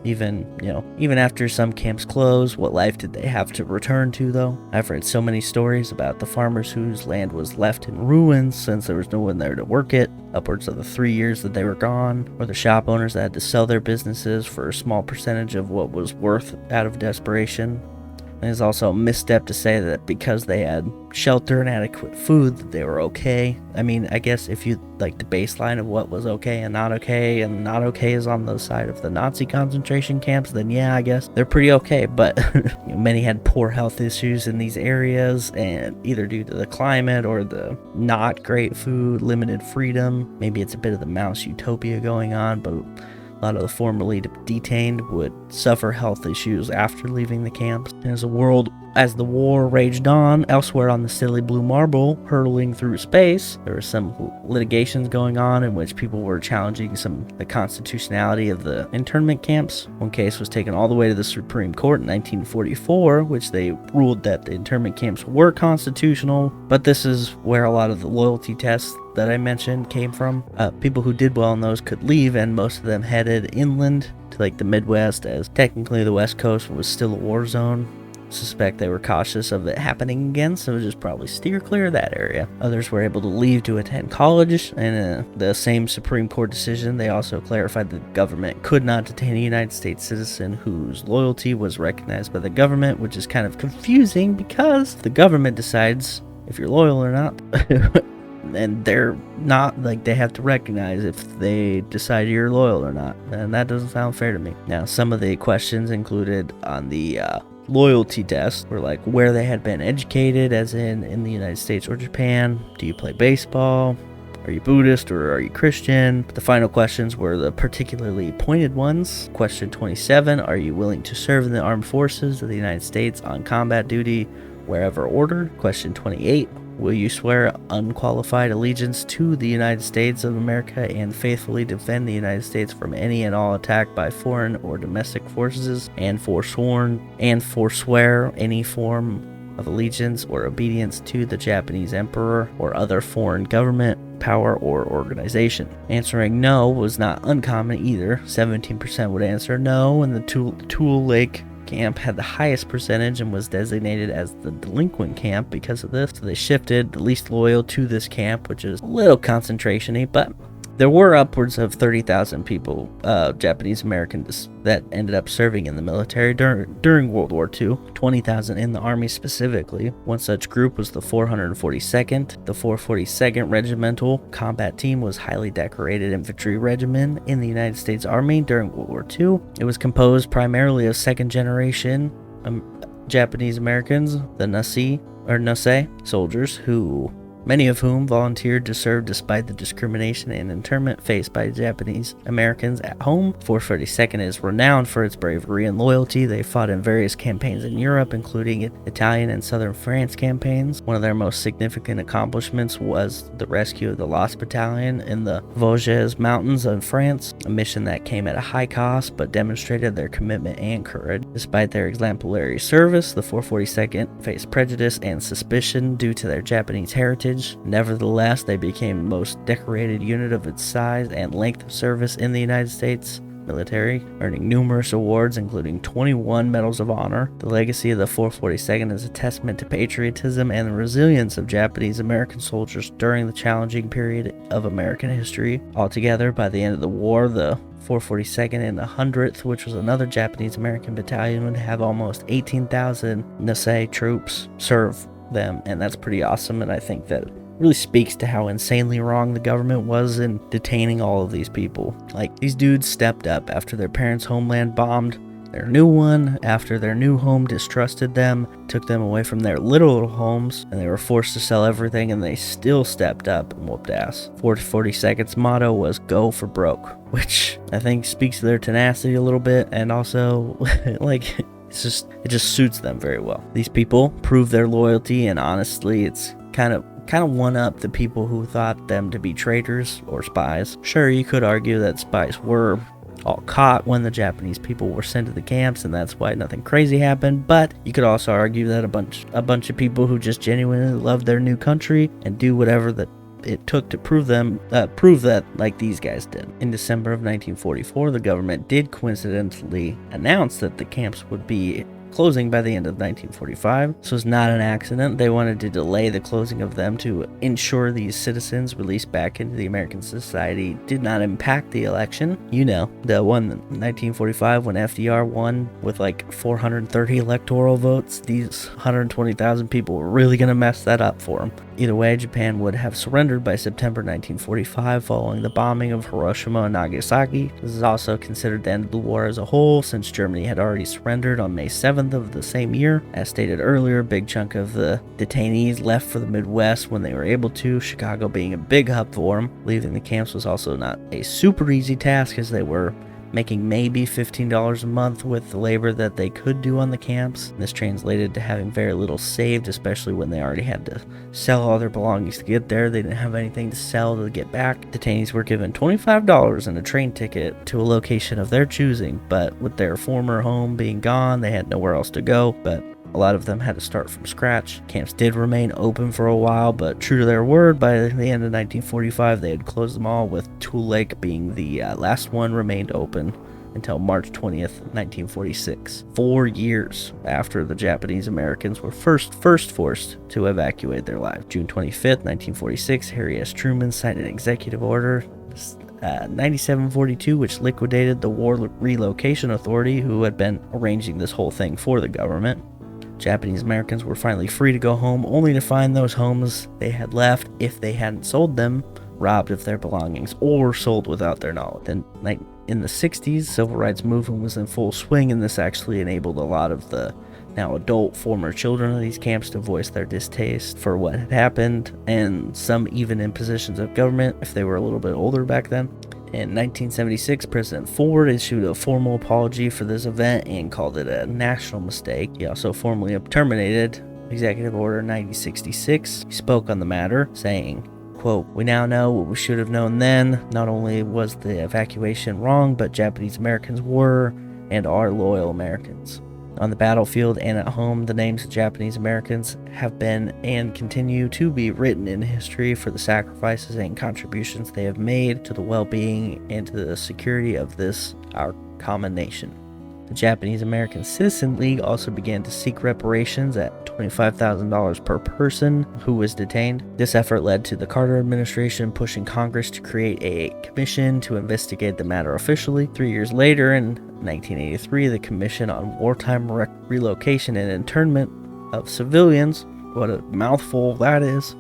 Even after some camps closed, what life did they have to return to, though? I've read so many stories about the farmers whose land was left in ruins since there was no one there to work it, upwards of the 3 years that they were gone, or the shop owners that had to sell their businesses for a small percentage of what was worth out of desperation. And it's also a misstep to say that because they had shelter and adequate food that they were okay. I mean, I guess if you like the baseline of what was okay and not okay is on the side of the Nazi concentration camps, then yeah, I guess they're pretty okay. But many had poor health issues in these areas, and either due to the climate or the not great food, limited freedom. Maybe it's a bit of the mouse utopia going on, but a lot of the formerly detained would suffer health issues after leaving the camps. As the world As the war raged on, elsewhere on the silly blue marble, hurtling through space, there were some litigations going on in which people were challenging the constitutionality of the internment camps. One case was taken all the way to the Supreme Court in 1944, which they ruled that the internment camps were constitutional, but this is where a lot of the loyalty tests that I mentioned came from. People who did well in those could leave, and most of them headed inland to like the Midwest, as technically the West Coast was still a war zone. Suspect they were cautious of it happening again, so just probably steer clear of that area. Others were able to leave to attend college, and the same Supreme Court decision, they also clarified that the government could not detain a United States citizen whose loyalty was recognized by the government, which is kind of confusing because the government decides if you're loyal or not. And they're not, like, they have to recognize if they decide you're loyal or not, and that doesn't sound fair to me. Now, some of the questions included on the loyalty test were like where they had been educated, as in the United States or Japan. Do you play baseball? Are you Buddhist or are you Christian? The final questions were the particularly pointed ones. Question 27, are you willing to serve in the armed forces of the United States on combat duty wherever ordered? Question 28, will you swear unqualified allegiance to the United States of America and faithfully defend the United States from any and all attack by foreign or domestic forces, and forswear any form of allegiance or obedience to the Japanese emperor or other foreign government, power, or organization? Answering no was not uncommon either. 17% would answer no, and the Tule Lake camp had the highest percentage and was designated as the delinquent camp because of this. So they shifted the least loyal to this camp, which is a little concentration-y, but there were upwards of 30,000 people, Japanese Americans, that ended up serving in the military during World War II, 20,000 in the Army specifically. One such group was the 442nd. The 442nd Regimental Combat Team was highly decorated infantry regiment in the United States Army during World War II. It was composed primarily of second-generation Japanese Americans, the Nase soldiers, many of whom volunteered to serve despite the discrimination and internment faced by Japanese Americans at home. 442nd is renowned for its bravery and loyalty. They fought in various campaigns in Europe, including Italian and Southern France campaigns. One of their most significant accomplishments was the rescue of the Lost Battalion in the Vosges Mountains of France, a mission that came at a high cost but demonstrated their commitment and courage. Despite their exemplary service, the 442nd faced prejudice and suspicion due to their Japanese heritage. Nevertheless, they became the most decorated unit of its size and length of service in the United States military, earning numerous awards, including 21 Medals of Honor. The legacy of the 442nd is a testament to patriotism and the resilience of Japanese American soldiers during the challenging period of American history. Altogether, by the end of the war, the 442nd and the 100th, which was another Japanese American battalion, would have almost 18,000 Nase troops serve them, and that's pretty awesome. And I think that really speaks to how insanely wrong the government was in detaining all of these people. Like, these dudes stepped up after their parents' homeland bombed their new one, after their new home distrusted them, took them away from their little homes, and they were forced to sell everything, and they still stepped up and whooped ass. 442nd's motto was "Go for broke," which I think speaks to their tenacity a little bit, and also like it just suits them very well. These people prove their loyalty, and honestly, it's kind of one up the people who thought them to be traitors or spies. Sure, you could argue that spies were all caught when the Japanese people were sent to the camps, and that's why nothing crazy happened, but you could also argue that a bunch of people who just genuinely love their new country and do whatever that it took to prove that, like these guys did. In December of 1944, the government did coincidentally announce that the camps would be closing by the end of 1945. So it's not an accident. They wanted to delay the closing of them to ensure these citizens released back into the American society did not impact the election. You know, the one in 1945 when FDR won with like 430 electoral votes. These 120,000 people were really going to mess that up for him. Either way, Japan would have surrendered by September 1945 following the bombing of Hiroshima and Nagasaki. This is also considered the end of the war as a whole, since Germany had already surrendered on May 7th of the same year. As stated earlier, a big chunk of the detainees left for the Midwest when they were able to, Chicago being a big hub for them. Leaving the camps was also not a super easy task, as they were making maybe $15 a month with the labor that they could do on the camps. This translated to having very little saved, especially when they already had to sell all their belongings to get there. They didn't have anything to sell to get back. Detainees were given $25 and a train ticket to a location of their choosing, but with their former home being gone, they had nowhere else to go, but a lot of them had to start from scratch. Camps did remain open for a while, but true to their word, by the end of 1945, they had closed them all, with Tule Lake being the last one remained open until March 20th, 1946, 4 years after the Japanese Americans were first forced to evacuate their lives. June 25th, 1946, Harry S. Truman signed an executive order 9742, which liquidated the War Relocation Authority, who had been arranging this whole thing for the government. Japanese Americans were finally free to go home, only to find those homes they had left, if they hadn't sold them, robbed of their belongings or sold without their knowledge. Then, in the 60s, civil rights movement was in full swing, and this actually enabled a lot of the now adult former children of these camps to voice their distaste for what had happened, and some even in positions of government if they were a little bit older back then. In 1976, President Ford issued a formal apology for this event and called it a national mistake. He also formally terminated Executive Order 9066. He spoke on the matter, saying, quote, "We now know what we should have known then. Not only was the evacuation wrong, but Japanese Americans were and are loyal Americans. On the battlefield and at home, the names of Japanese Americans have been and continue to be written in history for the sacrifices and contributions they have made to the well-being and to the security of this, our common nation." The Japanese American Citizen League also began to seek reparations at $25,000 per person who was detained. This effort led to the Carter administration pushing Congress to create a commission to investigate the matter officially. 3 years later, in 1983, the Commission on Wartime Relocation and Internment of Civilians, what a mouthful that is,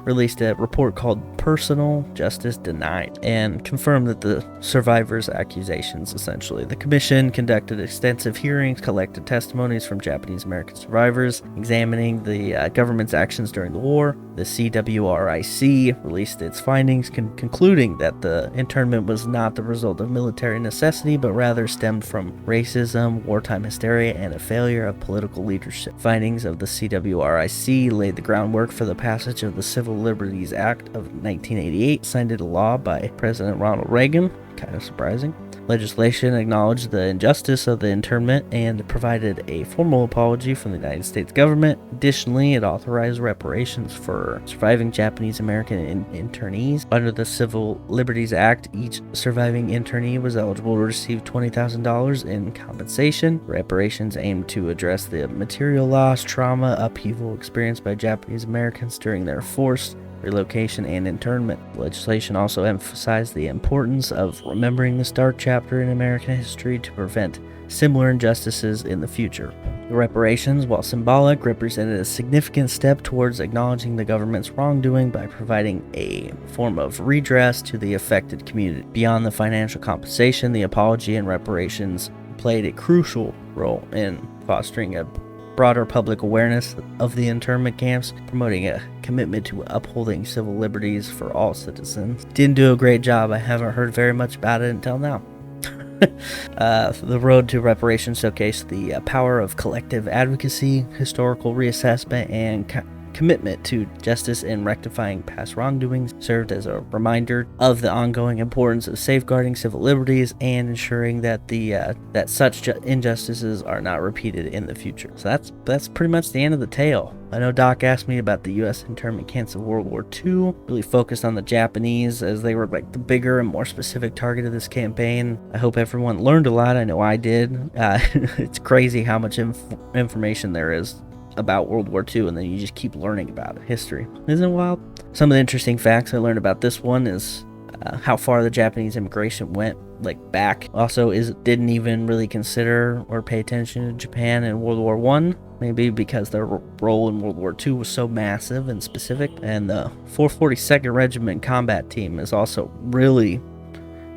released a report called Personal Justice Denied and confirmed that the survivors' accusations, essentially. The commission conducted extensive hearings, collected testimonies from Japanese American survivors, examining the government's actions during the war. The CWRIC released its findings, concluding that the internment was not the result of military necessity, but rather stemmed from racism, wartime hysteria, and a failure of political leadership. Findings of the CWRIC laid the groundwork for the passage of the Civil Liberties Act of 1988, signed into law by President Ronald Reagan. Kind of surprising. Legislation acknowledged the injustice of the internment and provided a formal apology from the United States government. Additionally, it authorized reparations for surviving Japanese American internees. Under the Civil Liberties Act, each surviving internee was eligible to receive $20,000 in compensation. Reparations aimed to address the material loss, trauma, upheaval experienced by Japanese Americans during their forced relocation and internment. Legislation also emphasized the importance of remembering this dark chapter in American history to prevent similar injustices in the future. The reparations, while symbolic, represented a significant step towards acknowledging the government's wrongdoing by providing a form of redress to the affected community. Beyond the financial compensation, the apology and reparations played a crucial role in fostering a broader public awareness of the internment camps, promoting a commitment to upholding civil liberties for all citizens. Didn't do a great job. I haven't heard very much about it until now. The road to reparations showcased the power of collective advocacy, historical reassessment, and commitment to justice in rectifying past wrongdoings, served as a reminder of the ongoing importance of safeguarding civil liberties and ensuring that that such injustices are not repeated in the future. So that's pretty much the end of the tale. I know Doc asked me about the U.S. internment camps of World War II, really focused on the Japanese as they were like the bigger and more specific target of this campaign. I hope everyone learned a lot. I know I did. It's crazy how much information there is about World War II, and then you just keep learning about it. History. Isn't it wild? Some of the interesting facts I learned about this one is how far the Japanese immigration went, like back. Also, didn't even really consider or pay attention to Japan in World War I, maybe because their role in World War II was so massive and specific. And the 442nd Regiment combat team is also really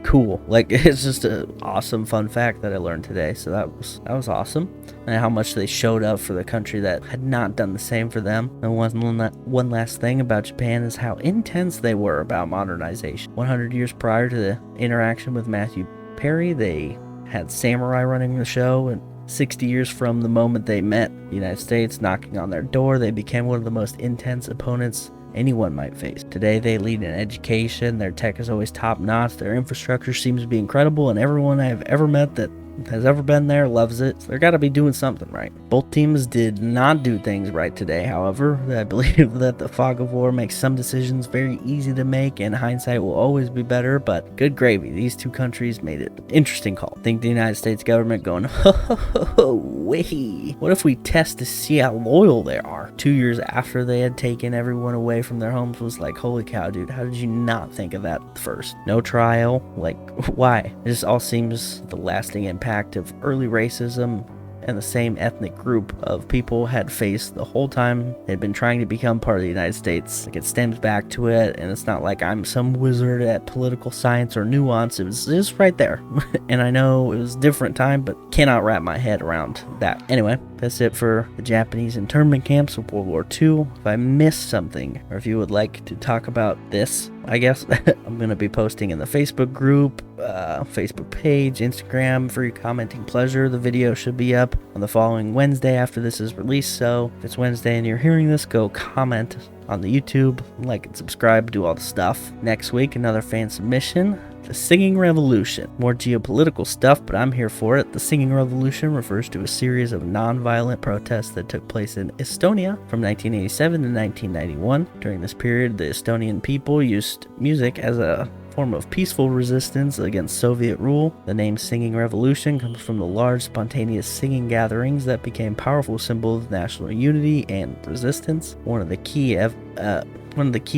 cool. Like, it's just an awesome fun fact that I learned today. So that was awesome. And how much they showed up for the country that had not done the same for them. And one last thing about Japan is how intense they were about modernization. 100 years prior to the interaction with Matthew Perry. They had samurai running the show, and 60 years from the moment they met the United States knocking on their door, they became one of the most intense opponents anyone might face. Today they lead in education, their tech is always top notch, their infrastructure seems to be incredible, and everyone I've ever met that has ever been there loves it. So they're gotta be doing something right. Both teams did not do things right today, however. I believe that the fog of war makes some decisions very easy to make, and hindsight will always be better, but good gravy. These two countries made it. Interesting call. Think the United States government going, ho ho ho ho, wait. What if we test to see how loyal they are? 2 years after they had taken everyone away from their homes was like, holy cow, dude, how did you not think of that first? No trial? Like, why? It just all seems the lasting impact of early racism and the same ethnic group of people had faced the whole time they'd been trying to become part of the United States. Like, it stems back to it, and it's not like I'm some wizard at political science or nuance. It was just right there. And I know it was a different time, but cannot wrap my head around that. Anyway, that's it for the Japanese internment camps of World War II. If I missed something, or if you would like to talk about this, I guess I'm going to be posting in the Facebook group, Facebook page, Instagram for your commenting pleasure. The video should be up on the following Wednesday after this is released, so if it's Wednesday and you're hearing this, go comment on the YouTube, like and subscribe, do all the stuff. Next week, another fan submission, the Singing Revolution. More geopolitical stuff, but I'm here for it. The Singing Revolution refers to a series of non-violent protests that took place in Estonia from 1987 to 1991. During this period, the Estonian people used music as a form of peaceful resistance against Soviet rule. The name Singing Revolution comes from the large spontaneous singing gatherings that became powerful symbols of national unity and resistance. One of the key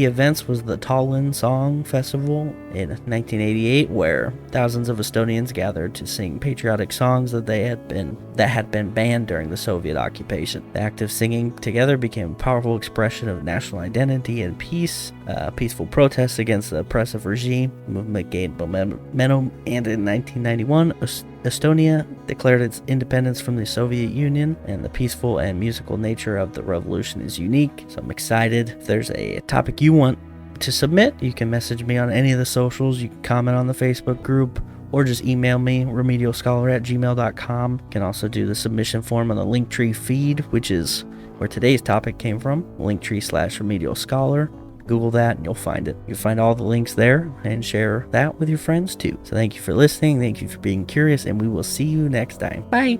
events was the Tallinn Song Festival in 1988, where thousands of Estonians gathered to sing patriotic songs that had been banned during the Soviet occupation. The act of singing together became a powerful expression of national identity and peace. Peaceful protests against the oppressive regime. The movement gained momentum, and in 1991, Estonia declared its independence from the Soviet Union, and the peaceful and musical nature of the revolution is unique. So I'm excited. If there's a topic you want to submit, you can message me on any of the socials. You can comment on the Facebook group, or just email me, remedialscholar@gmail.com. You can also do the submission form on the Linktree feed, which is where today's topic came from, Linktree/Remedial Scholar. Google that and you'll find it. You'll find all the links there and share that with your friends too. So thank you for listening. Thank you for being curious, and we will see you next time. Bye.